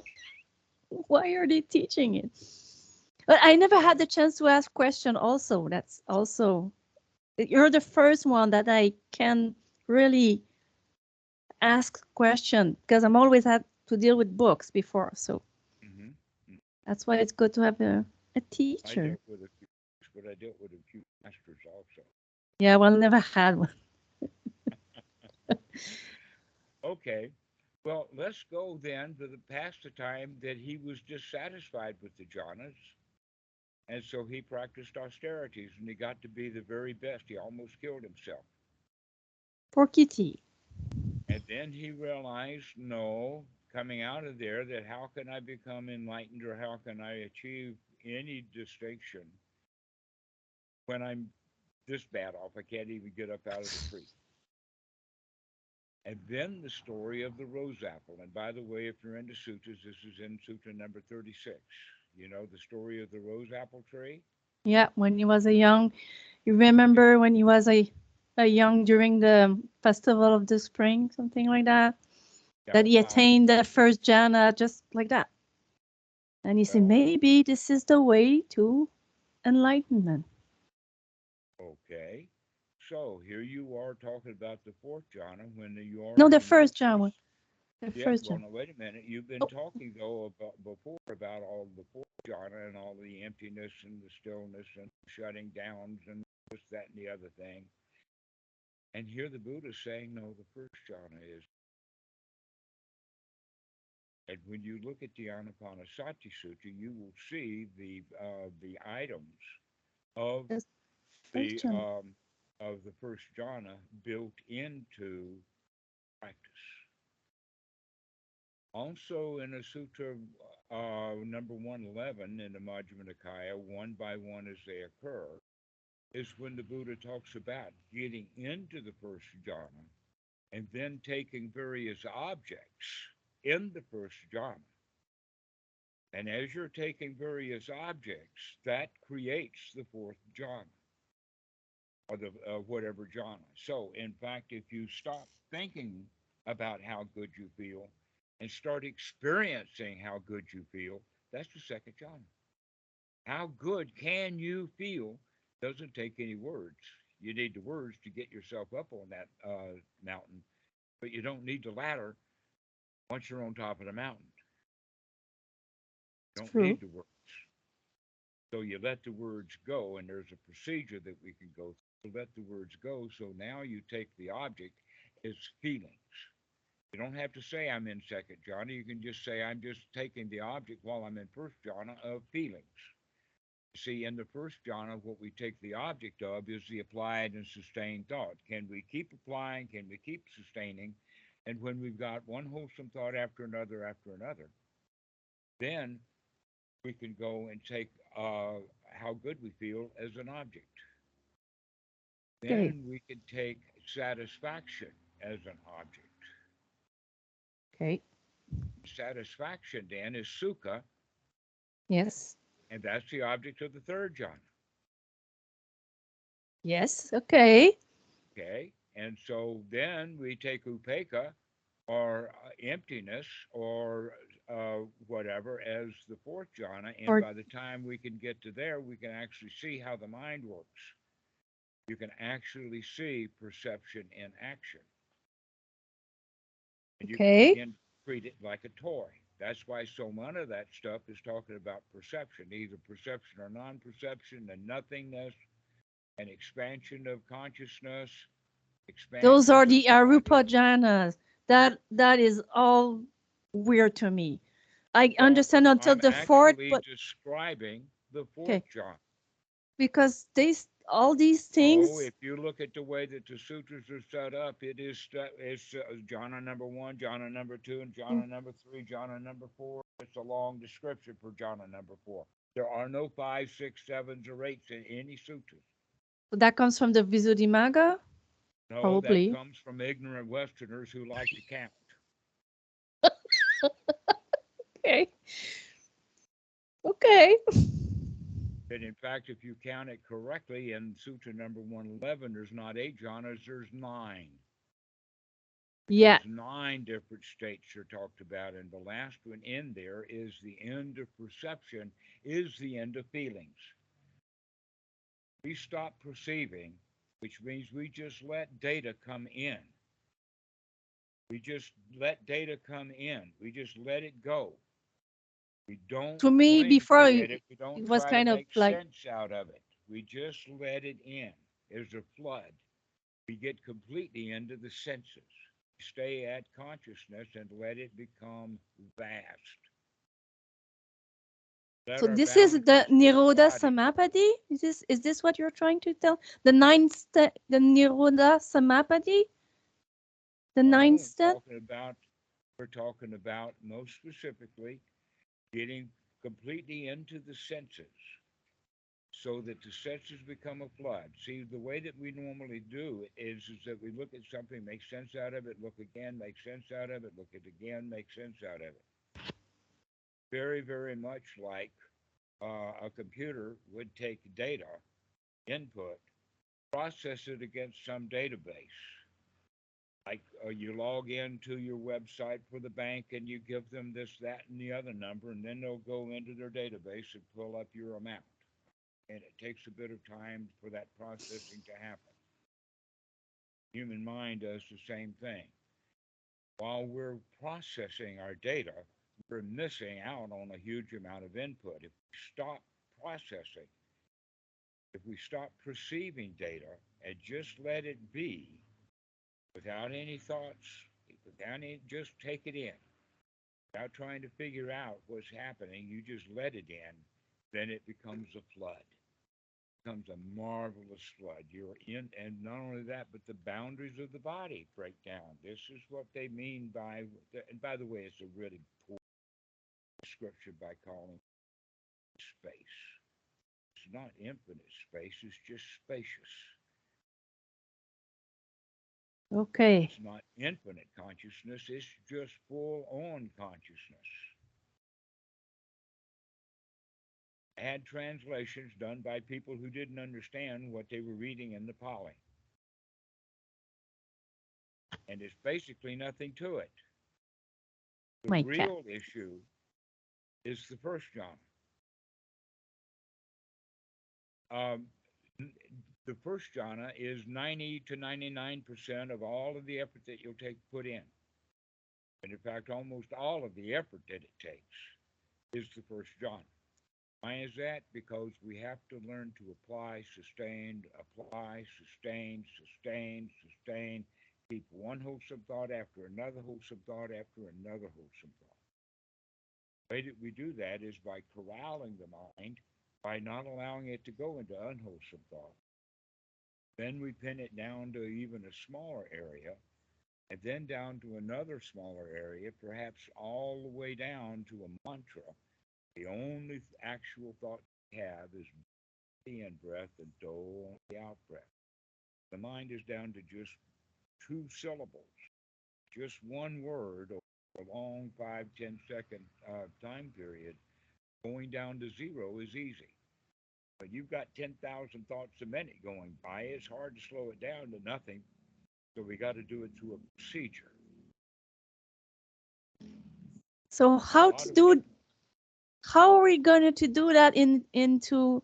why are they teaching it? But I never had Well, the chance to ask question also. That's also you're the first one that I can really ask question because I'm always had to deal with books before. So hmm that's why it's good to have a I teacher. dealt with a few, but I dealt with a few masters also. Yeah, well, never had one. Okay. Well, let's go then to the past the time that he was dissatisfied with the jhanas. And so he practiced austerities and he got to be the very best. He almost killed himself. Poor Kitty. And then he realized, no, coming out of there, that how can I become enlightened or how can I achieve any distinction when I'm this bad off? I can't even get up out of the tree. And then the story of the rose apple. And by the way, if you're into sutras, this is in Sutra number 36. You know the story of the rose apple tree? Yeah, when he was a young, you Yeah. remember when he was a young during the festival of the spring, something like that, Yeah. that he attained the first jhana just like that. And he said, Well, maybe this is the way to enlightenment. okay. So here you are talking about the fourth jhana when you No, the already know first jhana. first. The Yeah, first well, jhana. now wait a minute. You've been Oh, talking though about before about all the fourth jhana and all the emptiness and the stillness and shutting downs and this, that, and the other thing. And here the Buddha is saying, no, the first jhana is. And when you look at the Anapanasati Sutta, you will see the items of the first the jhana. first jhana built into practice. Also in a sutra number 111 in the Majjhima Nikaya, one by one as they occur, is when the Buddha talks about getting into the first jhana and then taking various objects in the first jhana. And as you're taking various objects, that creates the fourth jhana or the whatever jhana. So, in fact, if you stop thinking about how good you feel and start experiencing how good you feel, that's the second jhana. How good can you feel doesn't take any words. You need the words to get yourself up on that mountain, but you don't need the ladder once you're on top of the mountain. You It's don't true. need the words. So you let the words go, and there's a procedure that we can go through to let the words go. So now you take the object as feelings. You don't have to say I'm in second jhana. You can just say I'm just taking the object while I'm in first jhana of feelings. See, in the first jhana, what we take the object of is the applied and sustained thought. Can we keep applying? Can we keep sustaining? And when we've got one wholesome thought after another, then we can go and take how good we feel as an object. Okay. Then we can take satisfaction as an object. Okay. Satisfaction then is sukha, Yes. and that's the object of the third jhana. Yes. Okay. Okay, and so then we take upekkha or emptiness or whatever as the fourth jhana, and Or by the time we can get to there, we can actually see how the mind works. You can actually see perception in action, and you can okay. begin to treat it like a toy. That's why so much of that stuff is talking about perception, either perception or non-perception, and nothingness, and expansion of consciousness, Those expansion are of the the body. arupa jhanas. That is all weird to me. I Well, understand until I'm the fourth, actually but describing the fourth okay, jhana. because all these Oh, things. if you look at the way that the sutras are set up, it's jhana number one, jhana number two, and Mm, jhana number three, jhana number four. It's a long description for jhana number four. There are no five, six, sevens, or eights in any sutras. that comes from the Visuddhimagga, No, that probably. comes from ignorant Westerners who like to count. Okay. Okay. But in fact, if you count it correctly, in Sutra number 111, there's not eight jhanas, there's nine. Yeah. Because nine different states are talked about, and the last one in there is the end of perception, is the end of feelings. We stop perceiving, which means we just let data come in. We just let data come in. We just let it go. We don't To me, cling before to it, it. We don't it was try to kind of make like, sense out of it. We just let it in. There's a flood. We get completely into the senses. Stay at consciousness and let it become vast. Let so our this is the boundaries of the Nirodha body. Samapadi? Is this what you're trying to tell? The the Nirodha Samapadi? The ninth No, step? we're talking about most specifically getting completely into the senses so that the senses become a flood. See, the way that we normally do it is that we look at something, make sense out of it, look again, make sense out of it, look at it again, make sense out of it. Very, very much like a computer would take data, input, process it against some database. Like you log into your website for the bank and you give them this, that, and the other number, and then they'll go into their database and pull up your amount. And it takes a bit of time for that processing to happen. Human mind does the same thing. While we're processing our data, we're missing out on a huge amount of input. If we stop processing, if we stop perceiving data and just let it be without any thoughts, without any, just take it in, without trying to figure out what's happening, you just let it in, then it becomes a flood. It becomes a marvelous flood. You're in, and not only that, but the boundaries of the body break down. This is what they mean by, and by the way, it's a really poor description by calling it space. It's not infinite space, it's just spacious. Okay. It's not infinite consciousness, it's just full on consciousness. I had translations done by people who didn't understand what they were reading in the Pali. And it's basically nothing to it. The My cat. real issue is the first jhana. Um, the first jhana is 90 to 99% of all of the effort that you'll put in. And in fact, almost all of the effort that it takes is the first jhana. Why is that? Because we have to learn to apply, sustain, keep one wholesome thought after another wholesome thought after another wholesome thought. The way that we do that is by corralling the mind by not allowing it to go into unwholesome thought. Then we pin it down to even a smaller area, and then down to another smaller area, perhaps all the way down to a mantra. The only actual thought we have is the in breath and do on the out breath. The mind is down to just two syllables, just one word over a long 5, 10 second time period. Going down to zero is easy. But you've got 10,000 thoughts a minute going by. It's hard to slow it down to nothing. So we got to do it through a procedure. So how are we going to do that into,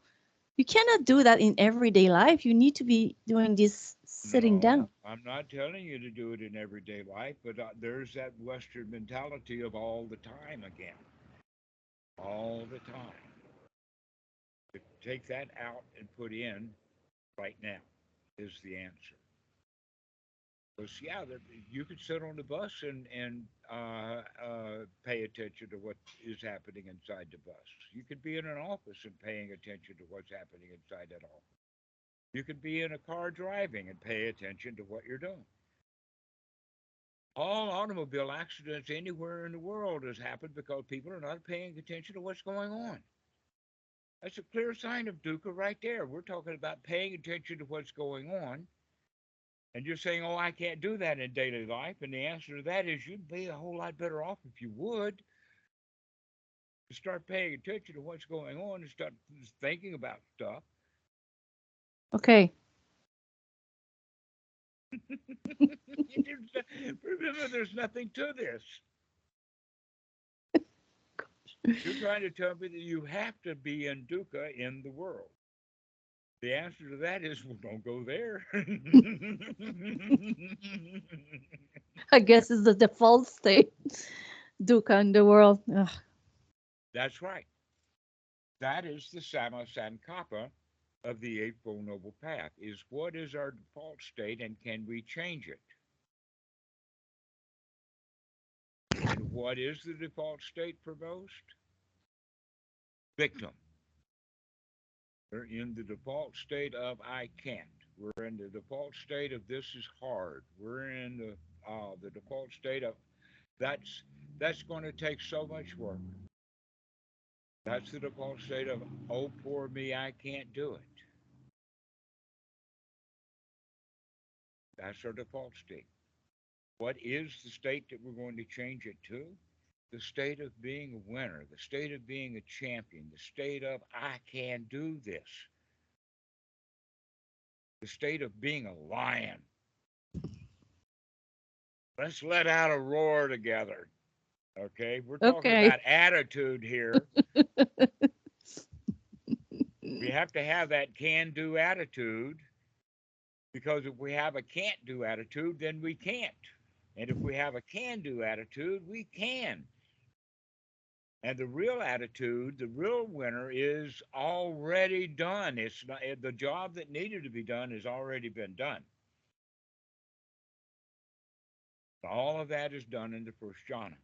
you cannot do that in everyday life. You need to be doing this sitting down. I'm not telling you to do it in everyday life, but there's that Western mentality of all the time again. All the time. To take that out and put in right now is the answer. Because, yeah, you could sit on the bus and pay attention to what is happening inside the bus. You could be in an office and paying attention to what's happening inside that office. You could be in a car driving and pay attention to what you're doing. All automobile accidents anywhere in the world has happened because people are not paying attention to what's going on. That's a clear sign of dukkha right there. We're talking about paying attention to what's going on. And you're saying, oh, I can't do that in daily life. And the answer to that is you'd be a whole lot better off if you would. Start paying attention to what's going on and start thinking about stuff. Okay. Remember, there's nothing to this. You're trying to tell me that you have to be in dukkha in the world. The answer to that is, well, don't go there. I guess it's the default state. Dukkha in the world. Ugh. That's right. That is the Sammā sankappa of the Eightfold Noble Path, is what is our default state and can we change it? And what is the default state for most? Victim. We're in the default state of I can't. We're in the default state of this is hard. We're in the default state of that's going to take so much work. That's the default state of oh poor me, I can't do it. That's our default state. What is the state that we're going to change it to? The state of being a winner, the state of being a champion, the state of I can do this, the state of being a lion. Let's let out a roar together. Okay? We're talking about attitude here. We have to have that can-do attitude, because if we have a can't-do attitude, then we can't. And if we have a can-do attitude, we can. And the real attitude, the real winner is already done. It's not, the job that needed to be done has already been done. All of that is done in the first jhana.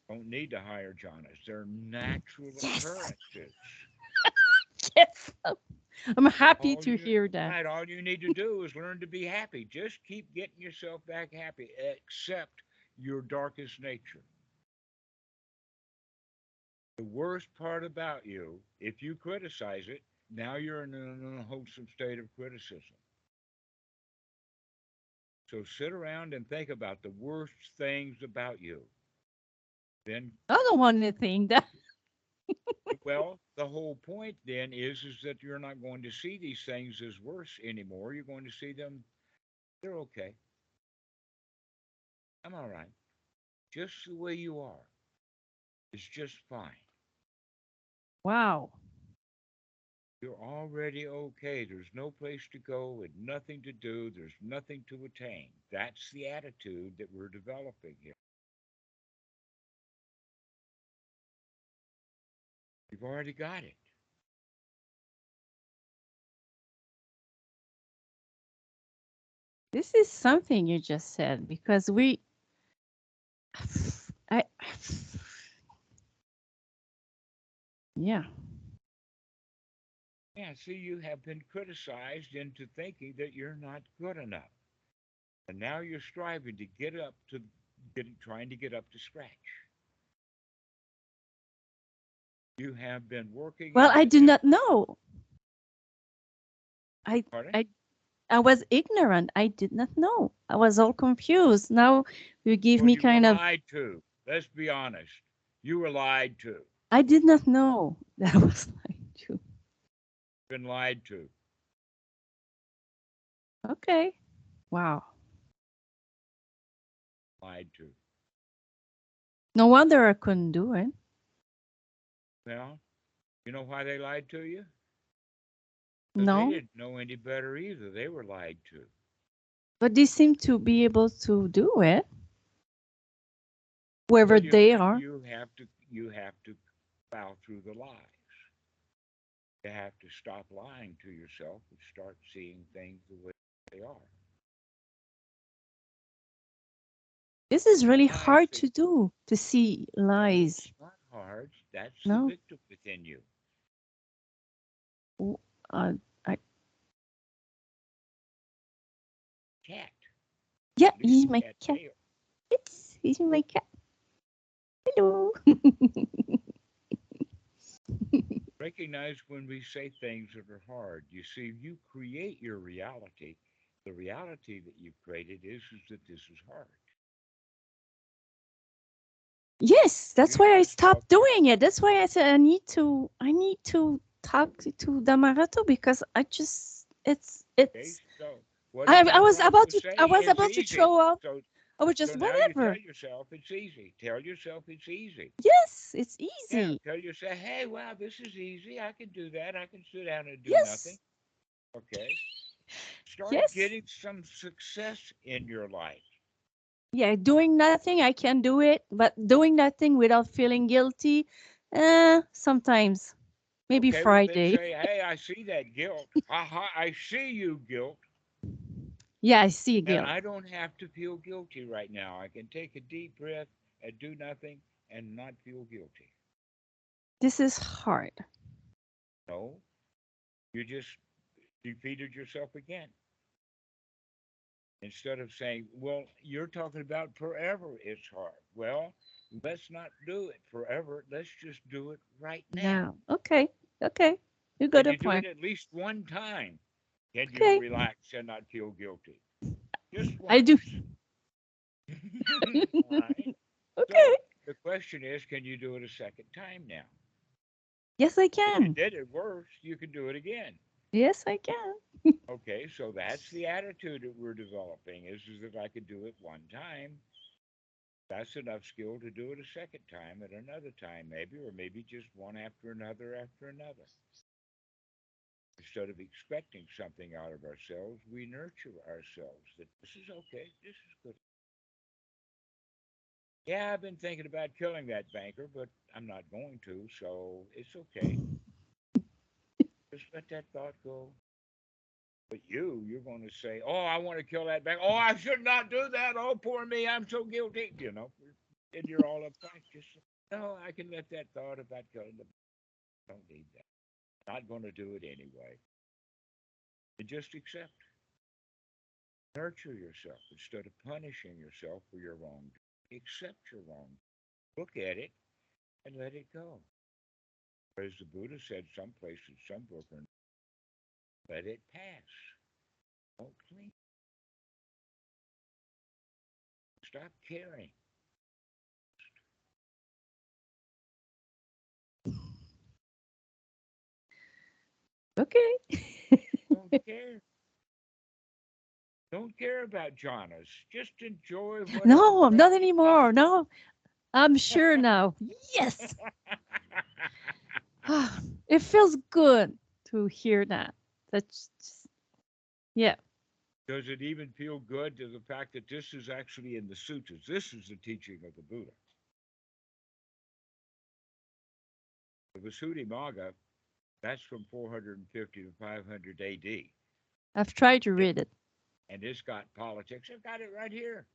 Don't need to hire jhanas. They're natural occurrences. Yes. I'm happy to hear that. Right, all you need to do is learn to be happy. Just keep getting yourself back happy. Accept your darkest nature. The worst part about you, if you criticize it, now you're in an unwholesome state of criticism. So sit around and think about the worst things about you. Then I don't want to think that. well, the whole point then is that you're not going to see these things as worse anymore. You're going to see them, they're okay. I'm all right. Just the way you are. It's just fine. Wow. You're already okay. There's no place to go and nothing to do. There's nothing to attain. That's the attitude that we're developing here. You've already got it. This is something you just said, because I Yeah. Yeah, see, you have been criticized into thinking that you're not good enough. And now you're striving to trying to get up to scratch. You have been working Well, in I the do not know. I pardon? I I was ignorant. I did not know. I was all confused. Now you give Well, me you were kind of. lied to. Let's be honest. You were lied to. I did not know that I was lying to. Been lied to. Okay. Wow. Lied to. No wonder I couldn't do it. Well, you know why they lied to you? Because they No, didn't know any better either. They were lied to. but they seem to be able to do it wherever Well, they are. you have to plow through the lies. You have to stop lying to yourself and start seeing things the way they are. This is really Lies hard that to do, to see no, lies. it's not hard. That's the No? victim within you. W- Uh, I, Cat. yeah, At least he's a my cat cat. tail. He's my cat. Hello. Recognize when we say things that are hard. You see, you create your reality. The reality that you've created is that this is hard. Yes, that's You why I yourself, stopped doing it. That's why I said I need to talk to Dhammarato because I just okay? it's So what I does I was about Dhammarato to say? I was It's about to easy. throw up. So I was so just now you tell whatever. yourself it's easy. Tell yourself it's easy. Yes, it's Yeah, easy. tell yourself, hey, wow, this is easy. I can do that. I can sit down and do nothing. Yes. Okay. Start Yes. getting some success in your life. Yeah, doing nothing, I can do it, but doing nothing without feeling guilty, sometimes. Maybe Okay, well then Friday. say, hey, I see that guilt. Ha ha, I see you guilt. Yeah, I see And guilt. I don't have to feel guilty right now. I can take a deep breath and do nothing and not feel guilty. This is hard. No, you just defeated yourself again. Instead of saying, well, you're talking about forever it's hard. Well, let's not do it forever. Let's just do it right now. Now. Okay. Okay. You Can got a you do it point. at least one time? Can you Okay. relax and not feel guilty? Just I do. once. All right. Okay. So the question is, can you do it a second time now? Yes, I If you can. did it worse, you can do it again. Yes, I can. Okay, so that's the attitude that we're developing is that I could do it one time. That's enough skill to do it a second time at another time, maybe, or maybe just one after another. Instead of expecting something out of ourselves, we nurture ourselves that this is okay, this is good. Yeah, I've been thinking about killing that banker, but I'm not going to, so it's okay. Just let that thought go. But you're going to say, "Oh, I want to kill that banker. Oh, I should not do that. Oh, poor me, I'm so guilty." And you're all uptight. Just no, I can let that thought about killing the banker. Don't need that. Not going to do it anyway. And just accept. Nurture yourself instead of punishing yourself for your wrong. Accept your wrong. Look at it and let it go. As the Buddha said someplace in some book, let it pass. Don't cling. Stop caring. Okay. Don't care. Don't care about jhanas. Just enjoy whatever No, not practice comes. anymore. No, I'm sure now. Yes. It feels good to hear that. That's just, yeah. Does it even feel good to the fact that this is actually in the sutras? This is the teaching of the Buddha. The Visuddhimagga, that's from 450 to 500 AD. I've tried to It, read it. and it's got politics. I've got it right here.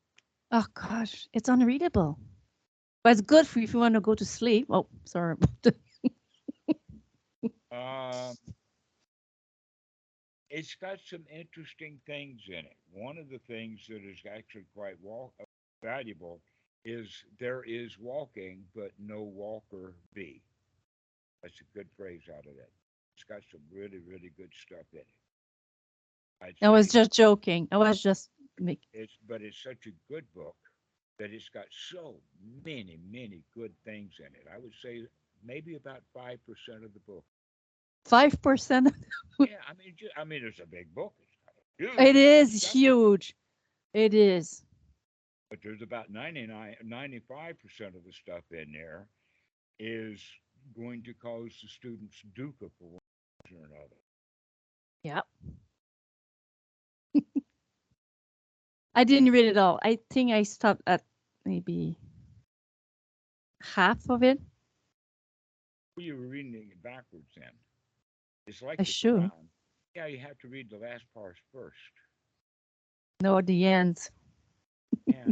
Oh gosh, it's unreadable. But it's good for if you want to go to sleep. Oh, sorry. Um, it's got some interesting things in it. One of the things that is actually quite valuable is there is walking, but no walker be. That's a good phrase out of that. It's got some really, really good stuff in it. I'd I was say just joking. I was just make but it's such a good book that it's got so many, many good things in it. I would say maybe about 5% of the book. 5%. Yeah, I mean, it's a big book. It's got a huge It amount of is stuff in it. huge. It is. But there's about 95% of the stuff in there is going to cause the students dukkha for one reason or another. Yeah. I didn't read it all. I think I stopped at maybe half of it. Well, you were reading it backwards then. It's like I the should Quran. Yeah, you have to read the last parts first. know the end. Yeah.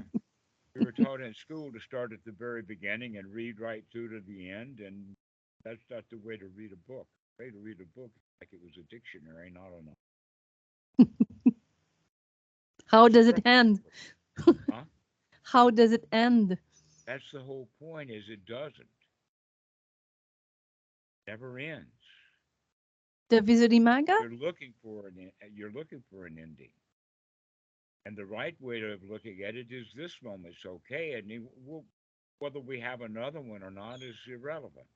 We were taught in school to start at the very beginning and read right through to the end, and that's not the way to read a book. The way to read a book is like it was a dictionary, not How a does it end? structure. Huh? How does it end? That's the whole point. Is it doesn't, never ends. The Visuddhimagga? You're looking for an ending, and the right way of looking at it is this moment's okay, and whether we have another one or not is irrelevant.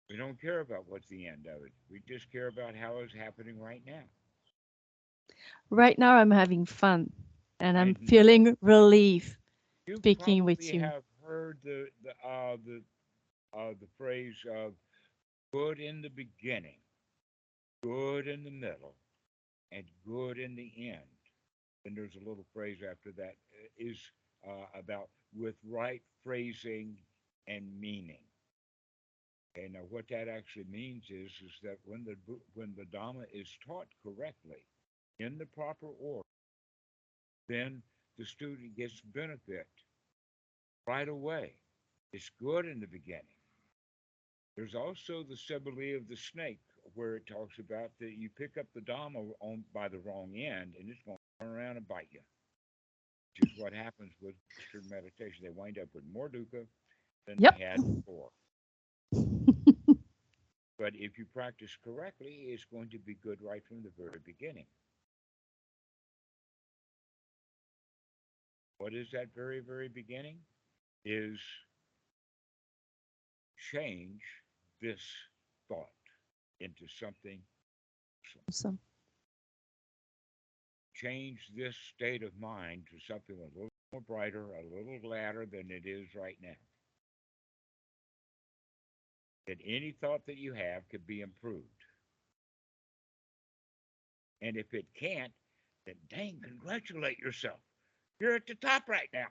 We don't care about what's the end of it. We just care about how it's happening right now. Right now, I'm having fun and I'm And feeling relief you speaking with probably you. have heard the phrase of good in the beginning, good in the middle, and good in the end. And there's a little phrase after that is about with right phrasing and meaning. Okay, now what that actually means is that when the Dhamma is taught correctly in the proper order, then the student gets benefit right away. It's good in the beginning. There's also the simile of the snake, where it talks about that you pick up the Dhamma by the wrong end, and it's going to turn around and bite you, which is what happens with Western meditation. They wind up with more dukkha than they Yep. had before. But if you practice correctly, it's going to be good right from the very beginning. What is that very, very beginning? Is change this thought into something awesome. Awesome. Change this state of mind to something a little more brighter, a little gladder than it is right now. That any thought that you have could be improved. And if it can't, then dang, congratulate yourself. You're at the top right now.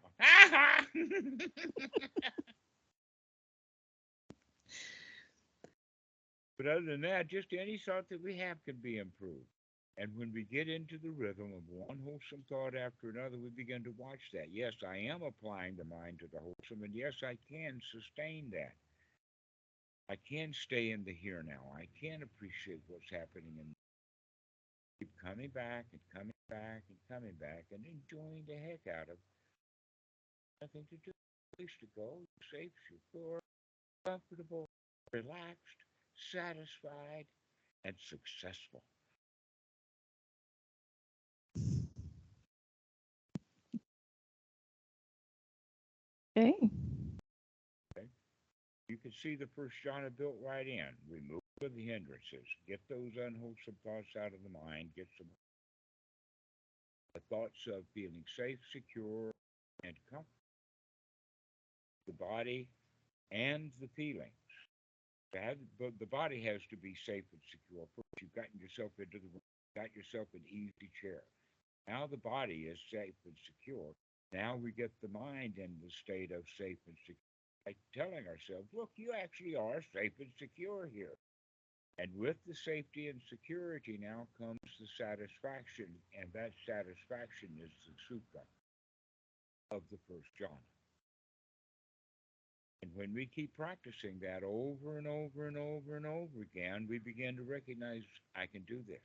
But other than that, just any thought that we have can be improved. And when we get into the rhythm of one wholesome thought after another, we begin to watch that. Yes, I am applying the mind to the wholesome, and yes, I can sustain that. I can stay in the here now. I can appreciate what's happening and keep coming back and coming back and coming back and enjoying the heck out of nothing to do, place to go, safe, secure, comfortable, relaxed, satisfied, and successful. Okay. Okay? You can see the first jhana built right in. Remove the hindrances. Get those unwholesome thoughts out of the mind. Get some the thoughts of feeling safe, secure, and comfortable. The body and the feelings. But the body has to be safe and secure. First, you've gotten yourself into the room, got yourself an easy chair. Now the body is safe and secure. Now we get the mind in the state of safe and secure. By telling ourselves, look, you actually are safe and secure here. And with the safety and security now comes the satisfaction, and that satisfaction is the sukha of the first jhana. And when we keep practicing that over and over and over and over again, we begin to recognize I can do this.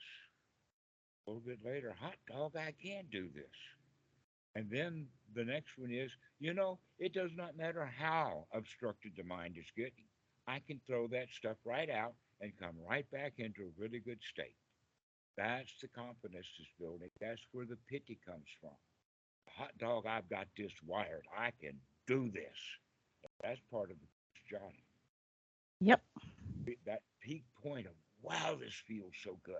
A little bit later, hot dog, I can do this. And then the next one is, it does not matter how obstructed the mind is getting. I can throw that stuff right out and come right back into a really good state. That's the confidence that's building. That's where the pity comes from. Hot dog, I've got this wired. I can do this. That's part of the jhāna. Yep. That peak point of, wow, this feels so good.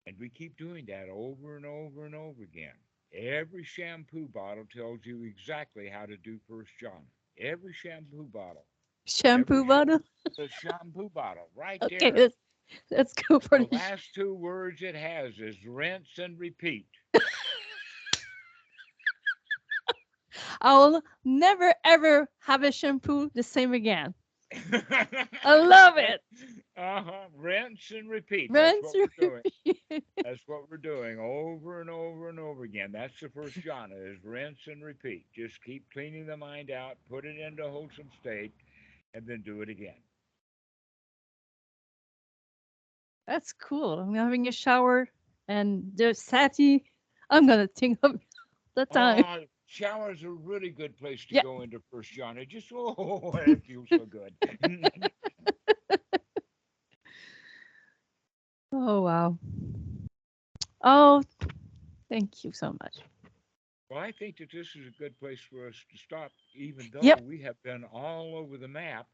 And we keep doing that over and over and over again. Every shampoo bottle tells you exactly how to do first jhāna. Every shampoo bottle. Shampoo bottle? The shampoo bottle, right Okay, there. let's go for the last two words it has is rinse and repeat. I'll never ever have a shampoo the same again. I love it. Rinse and repeat. Rinse That's what we're repeat. doing. That's what we're doing over and over and over again. That's the first jhāna, is rinse and repeat. Just keep cleaning the mind out, put it into a wholesome state, and then do it again. That's cool. I'm having a shower and there's sati. I'm gonna think of the time. Shower's a really good place to go into first jhāna. Just it feels so good. Oh wow. Oh, thank you so much. Well, I think that this is a good place for us to stop, even though we have been all over the map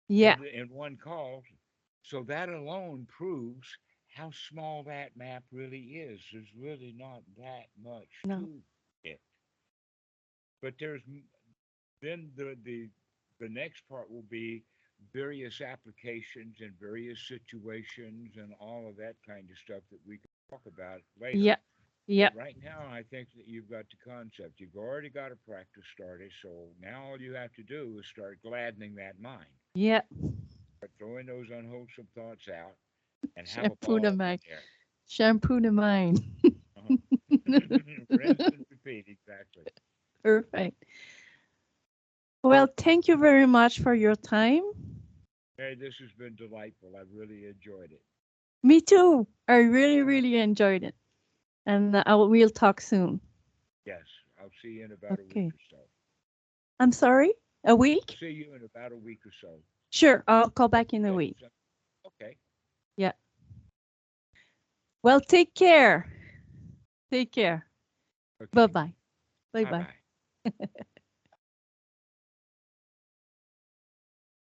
in one call. So that alone proves how small that map really is. There's really not that much to it. But then the next part will be various applications and various situations and all of that kind of stuff that we can talk about later. Yeah. Right now, I think that you've got the concept. You've already got a practice started. So now all you have to do is start gladdening that mind. Yeah. Start throwing those unwholesome thoughts out and Shampoo have a the ball mind. there. Shampoo the mind. Rinse and repeat, exactly. Perfect. Well, thank you very much for your time. Hey, this has been delightful. I've really enjoyed it. Me too. I really, really enjoyed it. And we'll talk soon. Yes, I'll see you in about a week or so. I'm sorry? A week? See you in about a week or so. Sure, I'll call back in a week. Okay. Yeah. Well, take care. Take care. Okay. Bye-bye. Bye-bye.